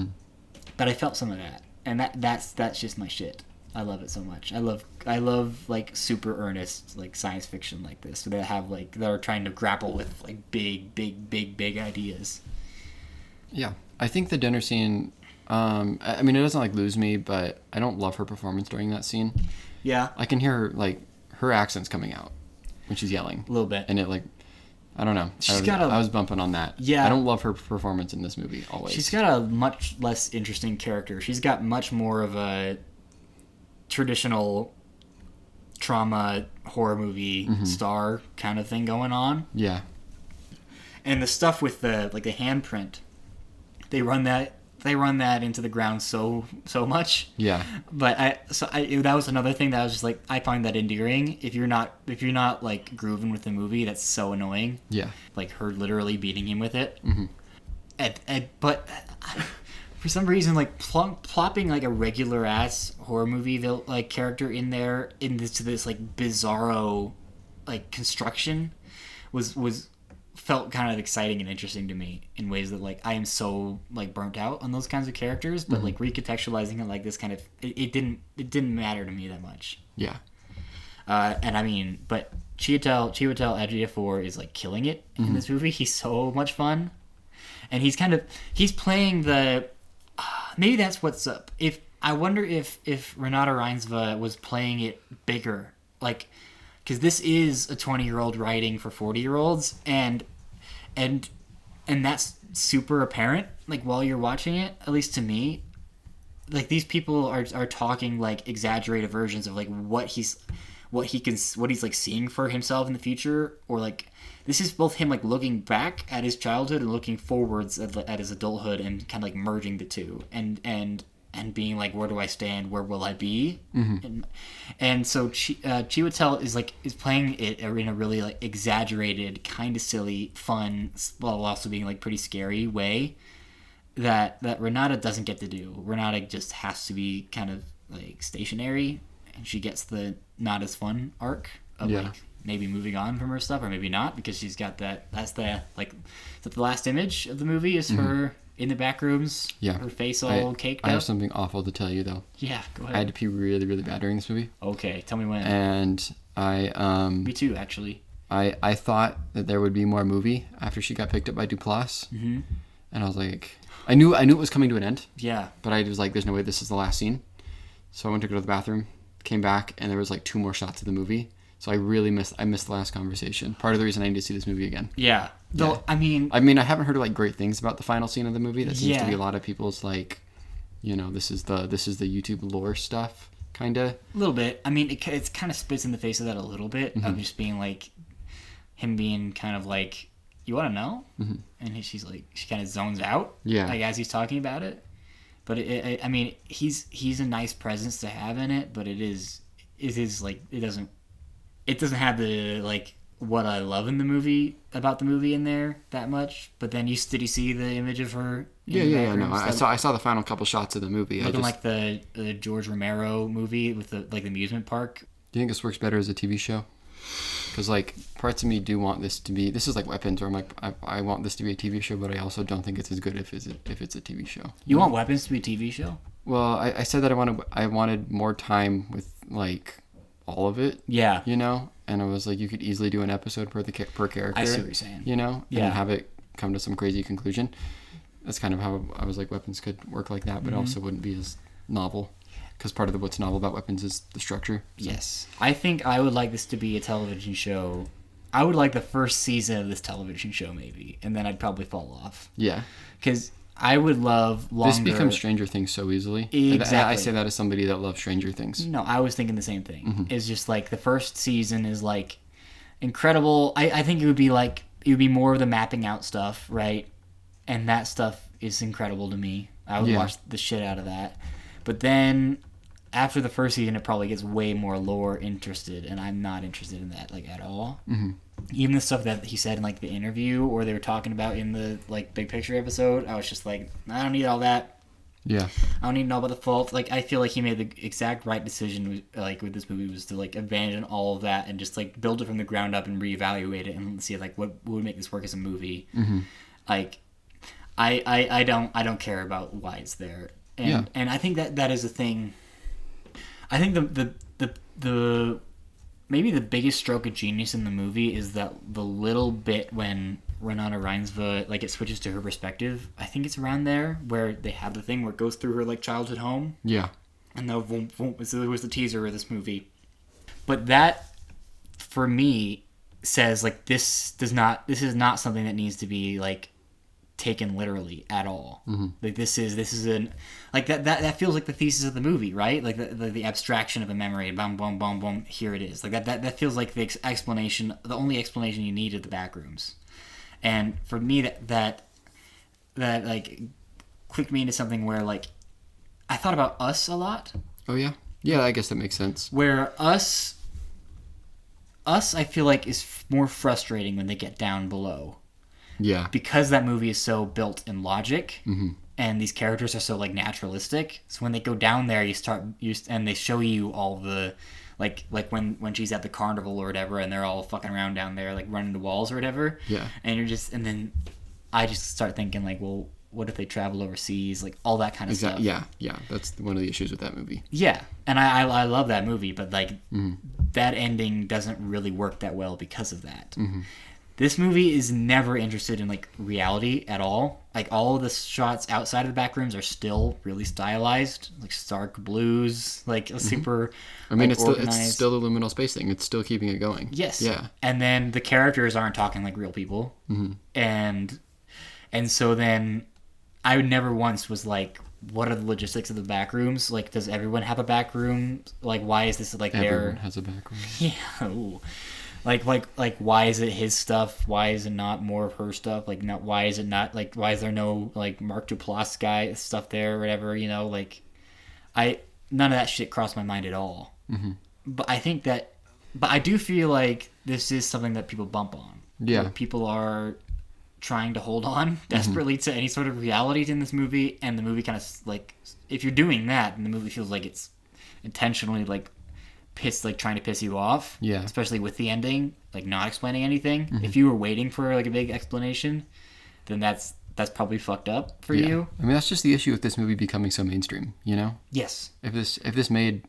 but I felt some of that, and that's just my shit. I love it so much. I love like super earnest like science fiction like this, that are trying to grapple with like big ideas. Yeah, I think the dinner scene. I mean, it doesn't like lose me, but I don't love her performance during that scene. Yeah, I can hear her accents coming out when she's yelling a little bit, and it like, I don't know. I was bumping on that. Yeah, I don't love her performance in this movie always. She's got a much less interesting character. She's got much more of a traditional trauma horror movie star kind of thing going on. Yeah. And the stuff with the handprint, they run that into the ground so much. Yeah. But that was another thing that I was just like, I find that endearing. If you're not like grooving with the movie, that's so annoying. Yeah. Like her literally beating him with it. But for some reason, like plopping like a regular ass horror movie like character in there into this like bizarro like construction was felt kind of exciting and interesting to me in ways that like I am so like burnt out on those kinds of characters, but like recontextualizing it like this kind of it didn't matter to me that much. Yeah. And I mean, but Chiwetel Ejiofor is like killing it in this movie. He's so much fun, and he's playing the. Maybe that's what's up. I wonder if Renata Reinsve was playing it bigger, like, because this is a 20-year-old writing for 40-year-olds, and that's super apparent. Like while you're watching it, at least to me, like these people are talking like exaggerated versions of like what he's like seeing for himself in the future, or like. This is both him like looking back at his childhood and looking forwards at his adulthood, and kind of like merging the two, and being like, where do I stand? Where will I be? And so Chiwetel is playing it in a really like exaggerated, kind of silly, fun, while also being like pretty scary way that Renata doesn't get to do. Renata just has to be kind of like stationary, and she gets the not as fun arc of like. Maybe moving on from her stuff, or maybe not, because she's got that. That's the last image of the movie is her in the back rooms. Yeah, her face all caked up. I have something awful to tell you though. Yeah, go ahead. I had to pee really, really bad during this movie. Okay, tell me when. And I Me too, actually. I thought that there would be more movie after she got picked up by Duplass. And I was like, I knew it was coming to an end. Yeah. But I was like, there's no way this is the last scene. So I went to go to the bathroom, came back, and there was like 2 more shots of the movie. So I missed the last conversation. Part of the reason I need to see this movie again. Yeah. Though, I mean, I haven't heard like great things about the final scene of the movie. That seems to be a lot of people's like, this is the YouTube lore stuff, kind of. A little bit. I mean, it kind of spits in the face of that a little bit, of just being like, him being kind of like, you want to know? And she kind of zones out. Yeah. Like as he's talking about it. But I mean, he's a nice presence to have in it, but it is like, it doesn't have the like what I love in the movie about the movie in there that much. But then did you see the image of her? Yeah. No, I saw the final couple shots of the movie. Looking like the George Romero movie with the amusement park. Do you think this works better as a TV show? Because like parts of me do want this to be. This is like Weapons, where I'm like I want this to be a TV show, but I also don't think it's as good if it's a TV show. You want Weapons to be a TV show? Well, I said that I wanted more time with like all of it. Yeah. You know, and I was like, you could easily do an episode per character. I see what you're saying. You know, yeah, and have it come to some crazy conclusion. That's kind of how I was like, Weapons could work like that, but also wouldn't be as novel. Because part of what's novel about Weapons is the structure. So. Yes. I think I would like this to be a television show. I would like the first season of this television show, maybe, and then I'd probably fall off. Yeah. Because I would love longer... This becomes Stranger Things so easily. Exactly. I say that as somebody that loves Stranger Things. No, I was thinking the same thing. Mm-hmm. It's just like the first season is like incredible. I think it would be more of the mapping out stuff, right? And that stuff is incredible to me. I would watch the shit out of that. But then after the first season, it probably gets way more lore interested, and I'm not interested in that like at all. Mm-hmm. Even the stuff that he said in like the interview, or they were talking about in the like big picture episode, I was just like, I don't need all that. Yeah. I don't need to know about the fault. Like, I feel like he made the exact right decision, like, with this movie, was to, like, abandon all of that and just, like, build it from the ground up and reevaluate it and see, like, what would make this work as a movie. Mm-hmm. Like, I don't care about why it's there. And I think that is a thing. I think the maybe the biggest stroke of genius in the movie is that the little bit when Renata Reinsve, like, it switches to her perspective. I think it's around there where they have the thing where it goes through her, like, childhood home. Yeah. And the boom, boom, so it was the teaser of this movie. But that, for me, says, like, this is not something that needs to be, like, taken literally at all. Mm-hmm. Like, this is an, like, that feels like the thesis of the movie, right? Like the abstraction of a memory, boom, boom, boom, boom, here it is. Like that feels like the explanation, the only explanation you need of the Backrooms. And for me, that like clicked me into something where, like, I thought about Us a lot. Oh yeah, yeah, I guess that makes sense. Where Us, I feel like is more frustrating when they get down below. Yeah. Because that movie is so built in logic, mm-hmm. and these characters are so, like, naturalistic. So when they go down there, and they show you all the, like when she's at the carnival or whatever, and they're all fucking around down there, like, running the walls or whatever. Yeah. And then I just start thinking, like, well, what if they travel overseas? Like, all that kind of stuff. Yeah. That's one of the issues with that movie. Yeah. And I love that movie, but, like, mm-hmm. that ending doesn't really work that well because of that. Mm-hmm. This movie is never interested in, like, reality at all. Like, all of the shots outside of the Backrooms are still really stylized, like stark blues, like mm-hmm. super. I mean, like, it's still the liminal space thing. It's still keeping it going. Yes. Yeah. And then the characters aren't talking like real people, mm-hmm. and so then I never once was like, what are the logistics of the Backrooms? Like, does everyone have a backroom? Like, why is this like everyone has a backroom? Yeah. Ooh. Like, why is it his stuff? Why is it not more of her stuff? Like, why is there no, like, Mark Duplass guy stuff there or whatever, you know? Like, none of that shit crossed my mind at all. Mm-hmm. But I do feel like this is something that people bump on. Yeah. People are trying to hold on desperately mm-hmm. to any sort of reality in this movie, and the movie kind of, like, if you're doing that, then the movie feels like it's intentionally, like, trying to piss you off. Yeah. Especially with the ending, like, not explaining anything. Mm-hmm. If you were waiting for, like, a big explanation, then that's probably fucked up for you. I mean, that's just the issue with this movie becoming so mainstream, you know? Yes. If this made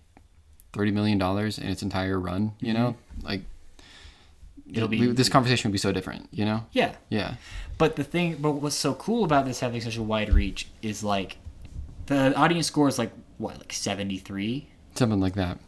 $30 million in its entire run, you mm-hmm. know, like, this conversation would be so different, you know? Yeah. Yeah. But what's so cool about this having such a wide reach is, like, the audience score is, like, what, like 73? Something like that.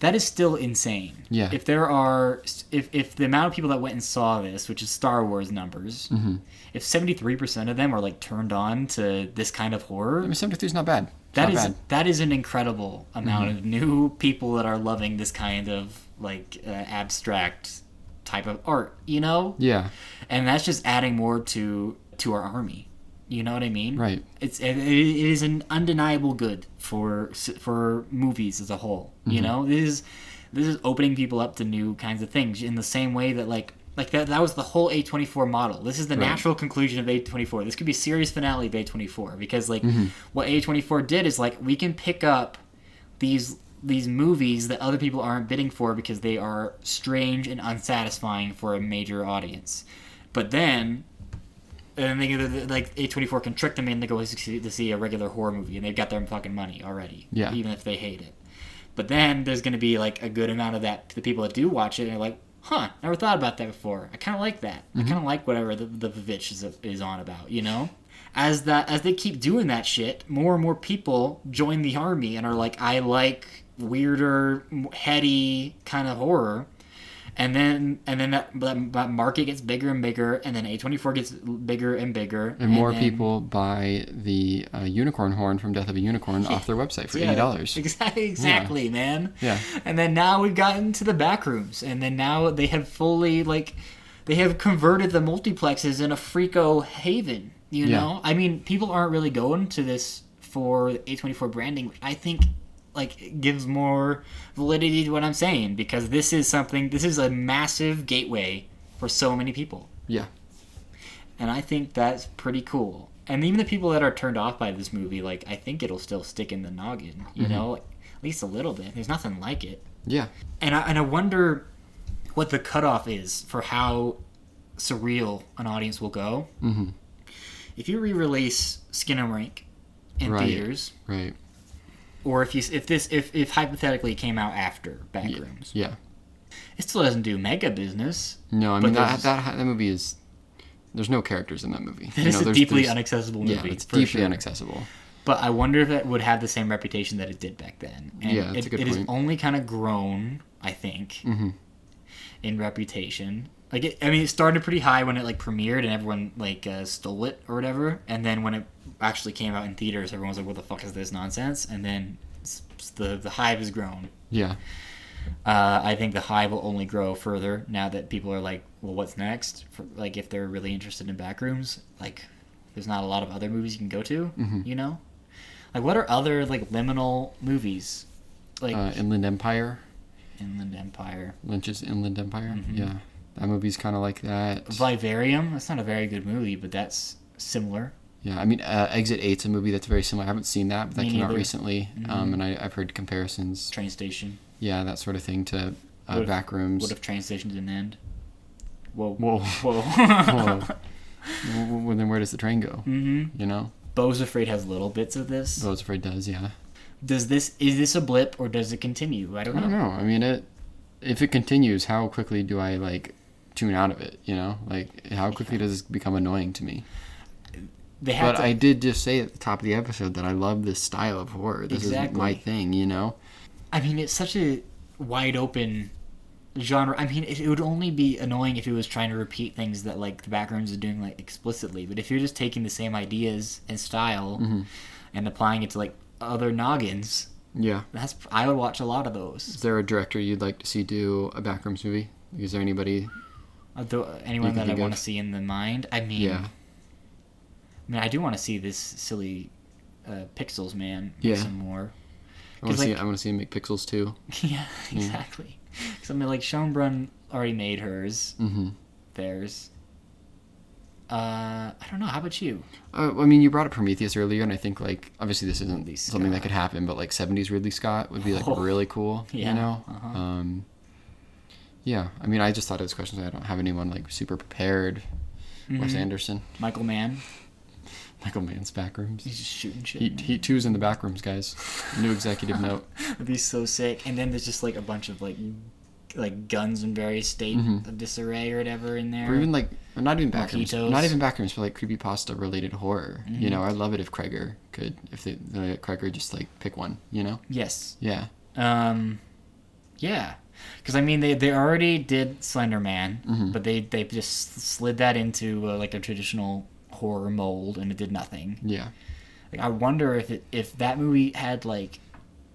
That is still insane. Yeah. If the amount of people that went and saw this, which is Star Wars numbers, mm-hmm. if 73% of them are, like, turned on to this kind of horror, I mean, 73 is not bad. That is an incredible amount mm-hmm. of new people that are loving this kind of, like, abstract type of art, you know? Yeah. And that's just adding more to our army. You know what I mean? Right. It is an undeniable good for movies as a whole. Mm-hmm. You know, this This is opening people up to new kinds of things in the same way that like that was the whole A24 model. This is the natural conclusion of A24. This could be a series finale of A24 because like what A24 did is like we can pick up these movies that other people aren't bidding for because they are strange and unsatisfying for a major audience. But then and they like A24 can trick them in to go to see a regular horror movie and they've got their fucking money already. Yeah. Even if they hate it. But then there's going to be like a good amount of that to the people that do watch it and they're like, huh, never thought about that before. I kind of like that. I kind of like whatever the Vivitch is on about, you know? As they keep doing that shit, more and more people join the army and are like, I like weirder, heady kind of horror. And then that market gets bigger and bigger, and then A24 gets bigger and bigger. And more people buy the unicorn horn from Death of a Unicorn off their website for $80. Exactly, man. Yeah. And then now we've gotten to the Backrooms, and then now they have fully, like, they have converted the multiplexes in a freako haven, you know? I mean, people aren't really going to this for A24 branding, which I think like gives more validity to what I'm saying because this is a massive gateway for so many people. Yeah. And I think that's pretty cool. And even the people that are turned off by this movie, like I think it'll still stick in the noggin, you know, like, at least a little bit. There's nothing like it. Yeah. And I wonder what the cutoff is for how surreal an audience will go. Mm-hmm. If you re-release Skin and Rink in theaters, right. Or if hypothetically it came out after Backrooms, yeah, it still doesn't do mega business. No, I mean that movie is. There's no characters in that movie. It's a deeply inaccessible movie. Yeah, it's deeply inaccessible. But I wonder if it would have the same reputation that it did back then. And that's a good point. It has only kind of grown, I think, in reputation. Like it started pretty high when it like premiered and everyone like stole it or whatever, and then when it actually came out in theaters, everyone was like, "What the fuck is this nonsense?" And then the hype has grown. Yeah. I think the hype will only grow further now that people are like, "Well, what's next?" Like if they're really interested in Backrooms, like there's not a lot of other movies you can go to, you know. Like what are other like liminal movies? Like Inland Empire. Lynch's Inland Empire. Yeah. That movie's kind of like that. Vivarium, that's not a very good movie, but that's similar. Yeah, I mean, Exit 8's a movie that's very similar. I haven't seen that, but that came out recently, and I've heard comparisons. Train Station. Yeah, that sort of thing to Backrooms. What if Train Station didn't end? Whoa. Well, then where does the train go? You know? Beau's Afraid has little bits of this. Beau's Afraid does, yeah. Is this a blip, or does it continue? I don't know. I mean, if it continues, how quickly do I, like, tune out of it, you know? Like, how quickly does it become annoying to me? I did just say at the top of the episode that I love this style of horror. This is my thing, you know? I mean, it's such a wide open genre. I mean, it would only be annoying if it was trying to repeat things that, like, the Backrooms is doing, like, explicitly. But if you're just taking the same ideas and style and applying it to, like, other noggins... Yeah. I would watch a lot of those. Is there a director you'd like to see do a Backrooms movie? Is there anybody... anyone that I want to see in the mind? I mean, I do want to see this silly Pixels man make some more. I want to see him make Pixels too. Yeah, exactly. Because I mean, like Schönbrunn already made hers. Theirs. I don't know. How about you? I mean, you brought up Prometheus earlier, and I think, like, obviously this isn't something that could happen, but, like, 70s Ridley Scott would be, like, really cool, you know? Yeah, I mean, I just thought of this question, so I don't have anyone, like, super prepared. Wes Anderson. Michael Mann. Michael Mann's Backrooms. He's just shooting shit. Heat 2's in the Backrooms, guys. New executive note. That'd be so sick. And then there's just, like, a bunch of, like guns in various state of disarray or whatever in there. Or even like not even Backrooms, Mojitos. not even Backrooms, but like creepypasta related horror. You know, I'd love it if Kreger could, if they let Kreger just like pick one. You know. Yes. Yeah. Yeah. Because I mean, they already did Slender Man, but they just slid that into like a traditional horror mold, and it did nothing. Yeah. Like I wonder if that movie had like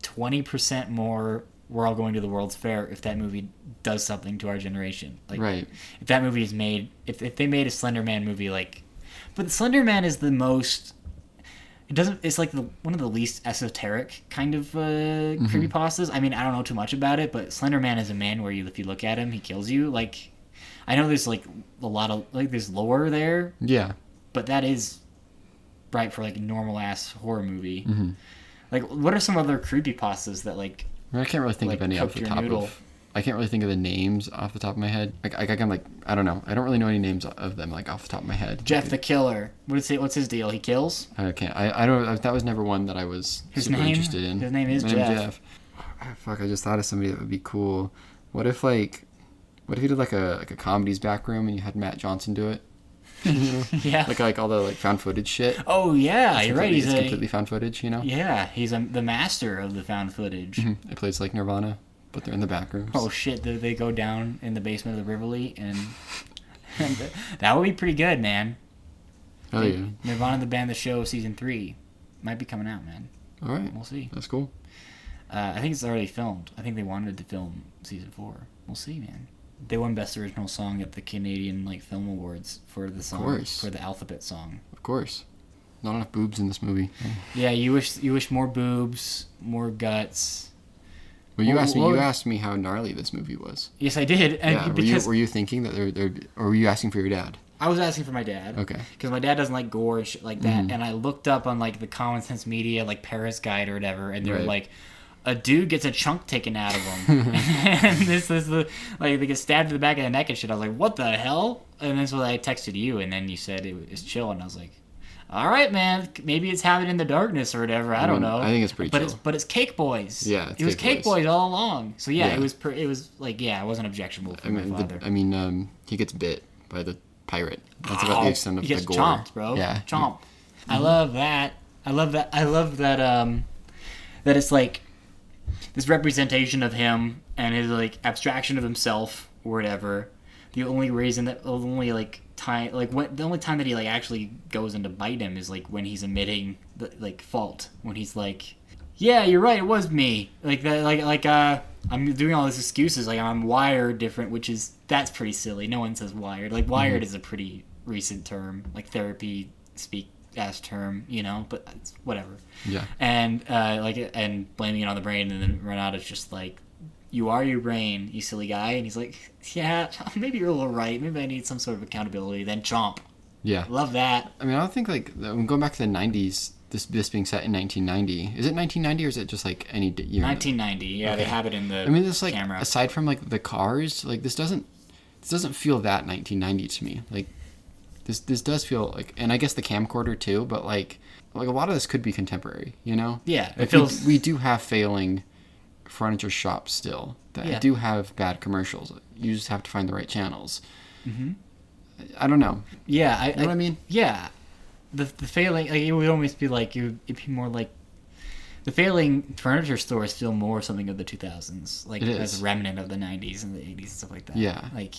20% more We're All Going to the World's Fair, if that movie does something to our generation. Like, right. If that movie is made, if they made a Slender Man movie, like, but Slender Man is the most, it doesn't. It's like one of the least esoteric kind of creepypastas. I mean, I don't know too much about it, but Slender Man is a man where if you look at him, he kills you. Like, I know there's like a lot of like there's lore there. Yeah. But that is right for like a normal ass horror movie. Mm-hmm. Like, what are some other creepypastas that like? I can't really think like of any off the top of. I can't really think of the names off the top of my head. I can like I don't know. I don't really know any names of them like off the top of my head. Jeff the Killer. What's his deal? He kills? I can't. I don't. That was never one that I was super interested in. His name is Jeff. Fuck! I just thought of somebody that would be cool. What if you did like a comedy's Backroom and you had Matt Johnson do it? You know? Yeah. Like all the like found footage shit. Oh yeah, you're right. He's completely found footage. You know. Yeah, he's the master of the found footage. Mm-hmm. It plays like Nirvana, but they're in the Backrooms. Oh shit! They go down in the basement of the Rivoli, and that would be pretty good, man. Hell yeah! Nirvana the Band, the show, season 3 might be coming out, man. All right, we'll see. That's cool. I think it's already filmed. I think they wanted to film season 4. We'll see, man. They won Best Original Song at the Canadian Film Awards for the song, for the alphabet song. Of course. Not enough boobs in this movie. Yeah, you wish more boobs, more guts. Well, you asked me how gnarly this movie was. Yes, I did. And yeah, were you thinking that or were you asking for your dad? I was asking for my dad. Okay. Because my dad doesn't like gore and shit like that. Mm-hmm. And I looked up on like the Common Sense Media, like Paris Guide or whatever, and they were like, a dude gets a chunk taken out of him, and this is they get stabbed to the back of the neck and shit. I was like, what the hell? And that's what I texted you, and then you said it was chill, and I was like, all right, man, maybe it's Having in the Darkness or whatever. I don't know. I think it's pretty chill. But it's Cake Boys. Yeah, it was Cake Boys all along. So yeah, it was like it wasn't objectionable for my father. He gets bit by the pirate. That's about the extent of the gore. He gets chomped, bro. Yeah, chomped. Mm-hmm. I love that. I love that it's like this representation of him and his like abstraction of himself or whatever. The only time that he like actually goes in to bite him is like when he's admitting the like fault, when he's like, yeah, you're right, it was me, like that, I'm doing all these excuses, like I'm wired different, that's pretty silly. No one says wired. Like wired is a pretty recent term, like therapy speak as term, but it's whatever. Yeah. And and blaming it on the brain, and then Renata's just like, you are your brain, you silly guy. And he's like, yeah, maybe you're a little right. Maybe I need some sort of accountability. Then chomp. Yeah. Love that. I mean, I don't think, like, going back to the 90s, this being set in 1990, is it 1990 or is it just, like, any year? 1990, yeah, okay. They have it in the like, camera. Aside from, like, the cars, like, this doesn't feel that 1990 to me. Like, this does feel, like, and I guess the camcorder, too, but, like a lot of this could be contemporary, Yeah. Like, it feels... We do have failing furniture shops still that do have bad commercials. You just have to find the right channels. Mm-hmm. I don't know. Yeah, you know what I mean? Yeah, the failing, like, it would almost be like it'd be more like the failing furniture stores feel more something of the 2000s, like as a remnant of the 90s and the 80s and stuff like that. Yeah, like,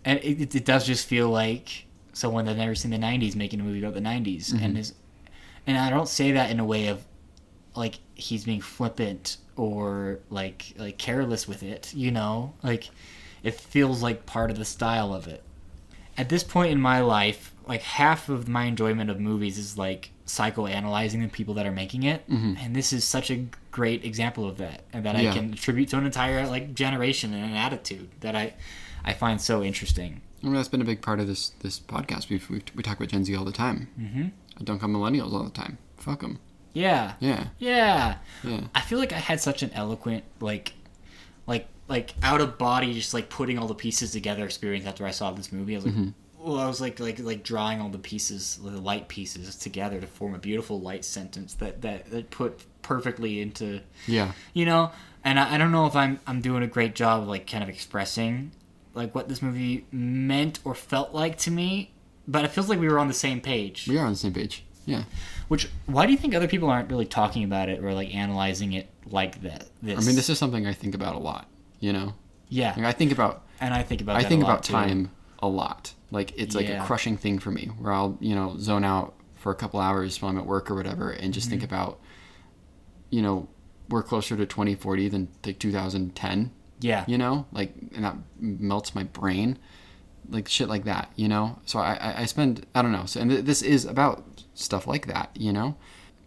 and it does just feel like someone that never seen the 90s making a movie about the 90s, mm-hmm. and I don't say that in a way of like he's being flippant or like careless with it, like it feels like part of the style of it. At this point in my life, like half of my enjoyment of movies is like psychoanalyzing the people that are making it, mm-hmm. and this is such a great example of that, and that I can attribute to an entire like generation and an attitude that I find so interesting. I mean, that's been a big part of this podcast. We talk about Gen Z all the time. Mm-hmm. I dunk on millennials all the time. Fuck them. Yeah. Yeah. Yeah. Yeah. I feel like I had such an eloquent, like out of body, just like putting all the pieces together experience after I saw this movie. I was like, mm-hmm. I was like drawing all the pieces, the light pieces together to form a beautiful light sentence that put perfectly into, and I don't know if I'm doing a great job of like kind of expressing like what this movie meant or felt like to me, but it feels like we were on the same page. We are on the same page. Yeah. Why do you think other people aren't really talking about it or like analyzing it like that? I mean, this is something I think about a lot, Yeah. Like I think about time a lot. Like it's like a crushing thing for me where I'll, zone out for a couple hours while I'm at work or whatever and just mm-hmm. think about, we're closer to 2040 than like 2010. Yeah. Like, and that melts my brain. Like shit like that, So I spend, I don't know. So, and this is about stuff like that,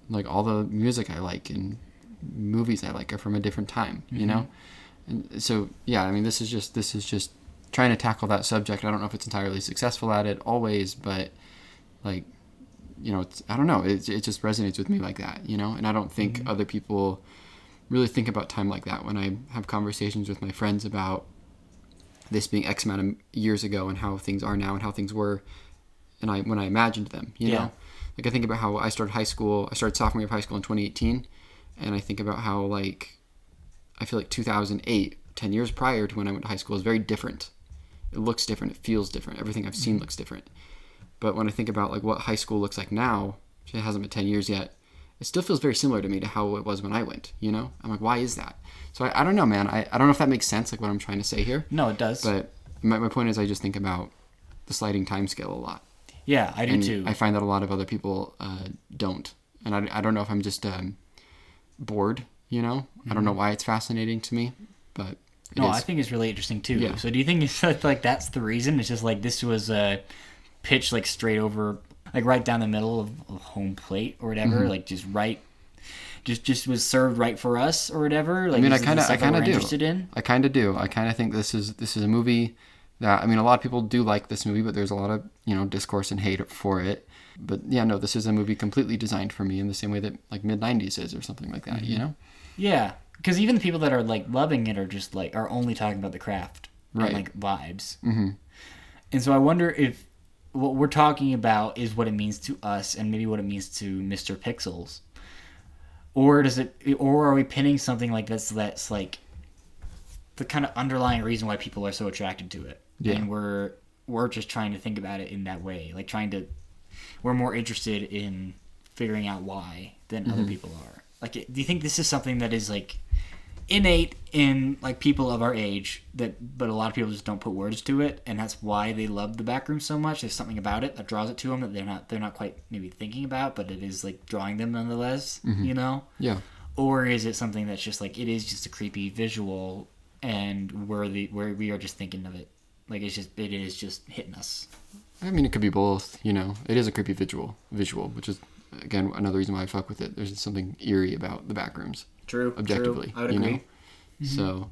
like all the music I like and movies I like are from a different time, you know? And so, yeah, I mean, this is just trying to tackle that subject. I don't know if it's entirely successful at it always, but like, you know, I don't know. It just resonates with me like that, you know? And I don't think other people really think about time like that when I have conversations with my friends about this being X amount of years ago and how things are now and how things were and when I imagined them, you know? Like I think about how I started high school. I started sophomore year of high school in 2018, and I think about how like I feel like 2008, 10 years prior to when I went to high school, is very different. It looks different. It feels different. Everything I've seen looks different. But when I think about like what high school looks like now, it hasn't been 10 years yet, it still feels very similar to me to how it was when I went, you know? I'm like, why is that? So I don't know, man. I don't know if that makes sense, like what I'm trying to say here. No, it does. But my point is I just think about the sliding time scale a lot. Yeah, I do too. I find that a lot of other people don't. And I don't know if I'm just bored, you know? I don't know why it's fascinating to me, but it is. I think it's really interesting too. Yeah. So do you think it's like that's the reason? It's just like this was pitched like straight over, like right down the middle of home plate or whatever, like just right, just was served right for us or whatever. Like, I mean, I kind of do. Interested in? I kind of do. I kind of think this is a movie that, I mean, a lot of people do like this movie, but there's a lot of, you know, discourse and hate for it. But yeah, no, this is a movie completely designed for me in the same way that like mid-90s is or something like that, you know? Yeah, because even the people that are like loving it are just like are only talking about the craft, right? And, like vibes. And so I wonder if what we're talking about is what it means to us, and maybe what it means to Mr. Pixels, or or are we pinning something like that's like the kind of underlying reason why people are so attracted to it, and we're just trying to think about it in that way, like we're more interested in figuring out why than other people are. Like, do you think this is something that is like innate in like people of our age but a lot of people just don't put words to it, and that's why they love the Backroom so much? There's something about it that draws it to them that they're not quite maybe thinking about, but it is like drawing them nonetheless, you know? Yeah. Or is it something that's just like it is just a creepy visual, and where we are just thinking of it, like it is just hitting us? I mean, it could be both, you know. It is a creepy visual, which is, again, another reason why I fuck with it. There's something eerie about the Backrooms. True. Objectively. True. I would agree. Know? So,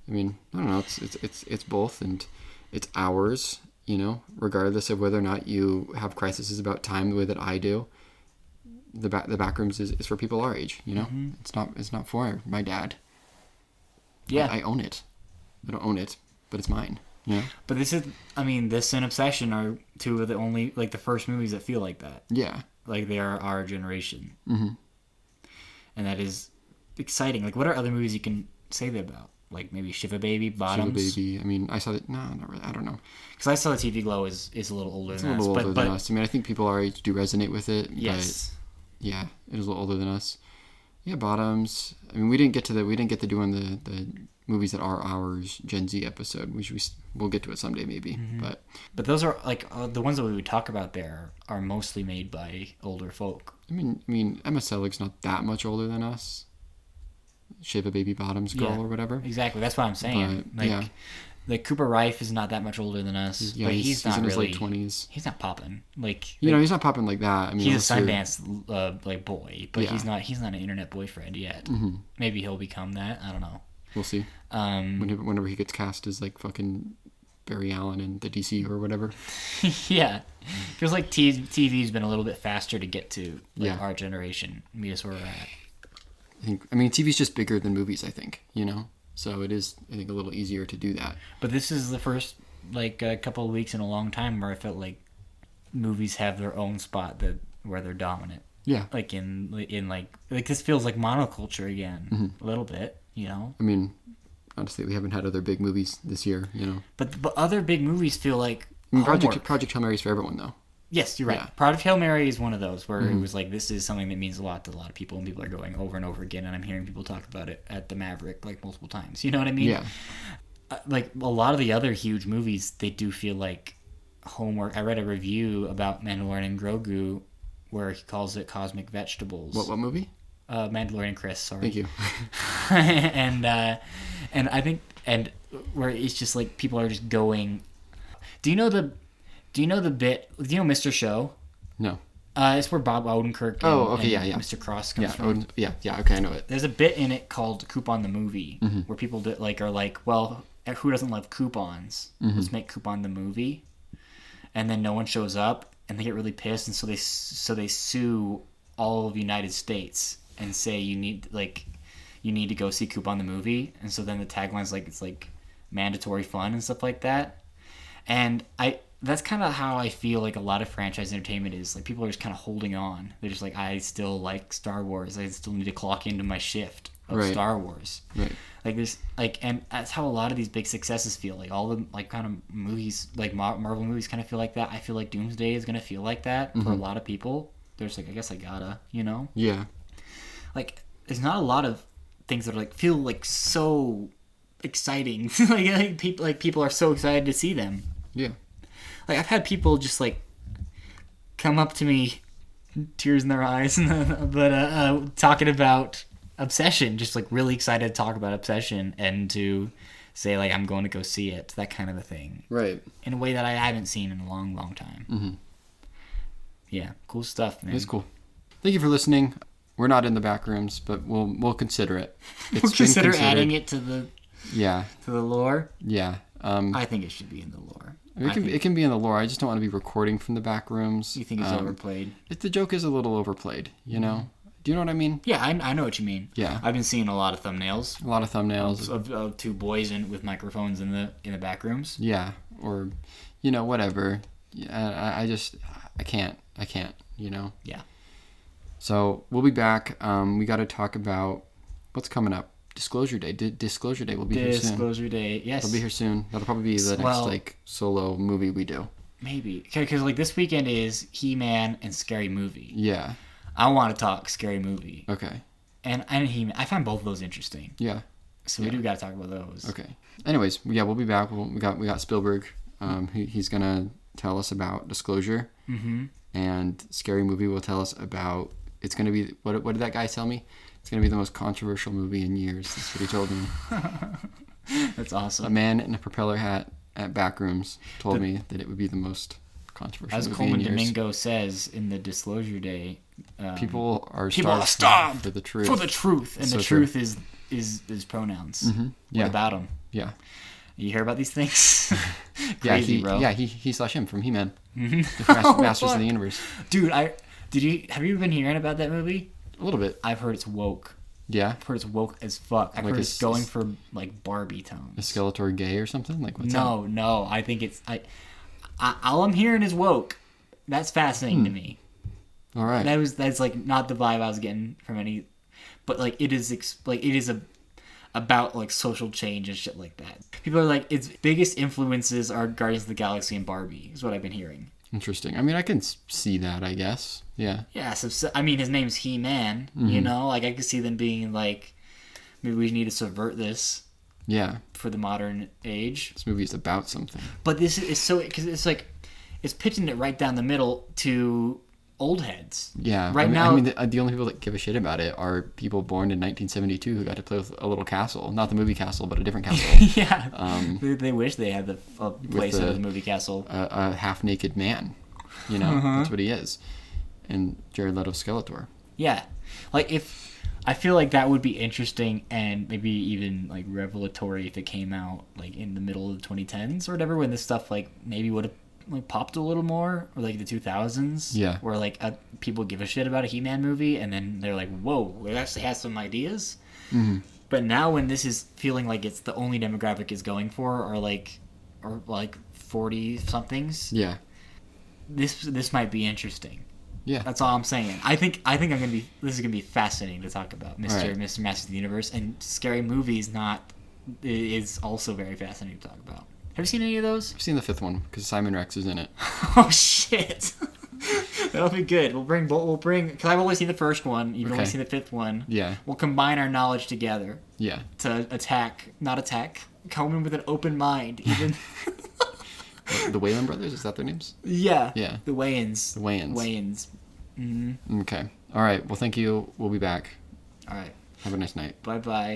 I mean, I don't know. It's both, and it's ours, you know, regardless of whether or not you have crises about time the way that I do. The Backrooms is for people our age, you know. It's not for my dad. Yeah. I own it. I don't own it, but it's mine. Yeah. But this and Obsession are two of the only, like, the first movies that feel like that. Yeah. Like, they are our generation. And that is exciting. Like, what are other movies you can say that about? Like, maybe Shiva Baby, Bottoms? Shiva Baby. I mean, I saw it. No, not really. I don't know. Because I saw the TV Glow is a little older than us. It's a little older than us. I mean, I think people our age do resonate with it. Yes. But yeah, it is a little older than us. Yeah, Bottoms. I mean, we didn't get to doing the movies that are ours Gen Z episode. We'll get to it someday maybe. But those are like the ones that we would talk about there are mostly made by older folk. I mean Emma Selig's not that much older than us. Shiva Baby, Bottoms Girl or whatever. Exactly. That's what I'm saying. But, like Cooper Rife is not that much older than us. Yeah, but he's not in his really, late 20s. He's not popping. Like, he's not popping like that. I mean, he's a Sundance like boy, but he's not an internet boyfriend yet. Maybe he'll become that. I don't know. We'll see. Whenever he gets cast as like fucking Barry Allen in the DC or whatever. Yeah. Feels like TV's been a little bit faster to get to our generation. Meet us where we're at. I mean, TV's just bigger than movies, I think, you know? So it is, I think, a little easier to do that. But this is the first, like, a couple of weeks in a long time where I felt like movies have their own spot where they're dominant. Yeah. Like, in this feels like monoculture again, a little bit, you know? I mean, honestly, we haven't had other big movies this year, you know? But other big movies feel like Project Hail Mary's for everyone, though. Yes, you're right. Yeah. Project Hail Mary is one of those where it was like, this is something that means a lot to a lot of people, and people are going over and over again, and I'm hearing people talk about it at the Maverick like multiple times. You know what I mean? Yeah. Like a lot of the other huge movies, they do feel like homework. I read a review about Mandalorian and Grogu where he calls it cosmic vegetables. What movie? Mandalorian Chris, sorry. Thank you. and I think where it's just like people are just going. Do you know Mr. Show? No. It's where Bob Odenkirk and Mr. Cross comes from. Okay, I know it. There's a bit in it called Coupon the Movie, where people are like, well, who doesn't love coupons? Let's make Coupon the Movie. And then no one shows up, and they get really pissed, and so they sue all of the United States and say you need to go see Coupon the Movie. And so then the tagline's like, it's like mandatory fun and stuff like that. And that's kind of how I feel like a lot of franchise entertainment is. Like, people are just kind of holding on. They're just like, I still like Star Wars. I still need to clock into my shift of Star Wars. Right. Like, there's like, and that's how a lot of these big successes feel. Like, all the like kind of movies, like Marvel movies, kind of feel like that. I feel like Doomsday is gonna feel like that for a lot of people. There's like, I guess I gotta, Yeah. Like, there's not a lot of things that are like feel like so exciting. like people are so excited to see them. Yeah. Like, I've had people just like come up to me, tears in their eyes, but talking about Obsession, just like really excited to talk about Obsession and to say like, I'm going to go see it, that kind of a thing. Right. In a way that I haven't seen in a long, long time. Mm-hmm. Yeah, cool stuff, man. It's cool. Thank you for listening. We're not in the Backrooms, but we'll consider it. We'll consider adding it to the lore. Yeah. I think it should be in the lore. It can be in the lore. I just don't want to be recording from the Backrooms. You think it's overplayed? The joke is a little overplayed, you know? Do you know what I mean? Yeah, I know what you mean. Yeah. I've been seeing a lot of thumbnails. Of two boys with microphones in the Backrooms. Yeah, or, whatever. Yeah, I can't, Yeah. So we'll be back. We got to talk about what's coming up. Disclosure Day. Disclosure Day will be here soon. Disclosure Day, yes. It'll be here soon. That'll probably be the next solo movie we do. Maybe. Because this weekend is He-Man and Scary Movie. Yeah. I want to talk Scary Movie. Okay. And He-Man. I find both of those interesting. Yeah. So we do got to talk about those. Okay. Anyways, we'll be back. We got Spielberg. He's gonna tell us about Disclosure. Mm-hmm. And Scary Movie will tell us about. It's gonna be what did that guy tell me? It's gonna be the most controversial movie in years. That's what he told me. That's awesome. A man in a propeller hat at Backrooms told me that it would be the most controversial movie in years. As Coleman Domingo says in the Disclosure Day, people are starved for the truth. For the truth, and the truth is pronouns. Mm-hmm. Yeah. What about them? Yeah. You hear about these things? Crazy, bro. Yeah, he/him from He-Man. Mm-hmm. Masters of the Universe. Dude, have you been hearing about that movie? A little bit. I've heard it's woke. Yeah? I've heard it's woke as fuck. I've heard it's going for like Barbie tones. Is Skeletor gay or something? Like what's that? No. I think it's all I'm hearing is woke. That's fascinating to me. All right. That's like not the vibe I was getting from any, but like it is about like social change and shit like that. People are like, its biggest influences are Guardians of the Galaxy and Barbie, is what I've been hearing. Interesting. I mean, I can see that, I guess. Yeah. Yeah, so I mean, his name's He-Man, Like, I could see them being like, maybe we need to subvert this. Yeah. For the modern age. This movie is about something. But this is so, because it's like, it's pitching it right down the middle to old heads. Yeah. Now, the only people that give a shit about it are people born in 1972 who got to play with a little castle. Not the movie castle, but a different castle. Yeah. They wish they had a place in the movie castle. A half-naked man. That's what he is. And Jared Leto's Skeletor. Yeah. Like, I feel like that would be interesting and maybe even like revelatory if it came out like in the middle of the 2010s or whatever, when this stuff like maybe would have like popped a little more, or like the 2000s, yeah, where like people give a shit about a He-Man movie and then they're like, whoa, we actually have some ideas. Mm-hmm. But now when this is feeling like it's the only demographic is going for, or like 40 somethings, yeah, this might be interesting. Yeah, that's all I'm saying. I think this is gonna be fascinating to talk about, Mr. Masters of the Universe, and Scary Movie is also very fascinating to talk about. Have you seen any of those? I've seen the fifth one because Simon Rex is in it. Oh shit, that'll be good. We'll bring because I've only seen the first one. You've only seen the fifth one. Yeah. We'll combine our knowledge together. Yeah. To not attack. Come in with an open mind, even. The Wayans brothers, is that their names? Yeah. Yeah. The Wayans. Mm-hmm. Okay. All right. Well, thank you. We'll be back. All right. Have a nice night. Bye-bye.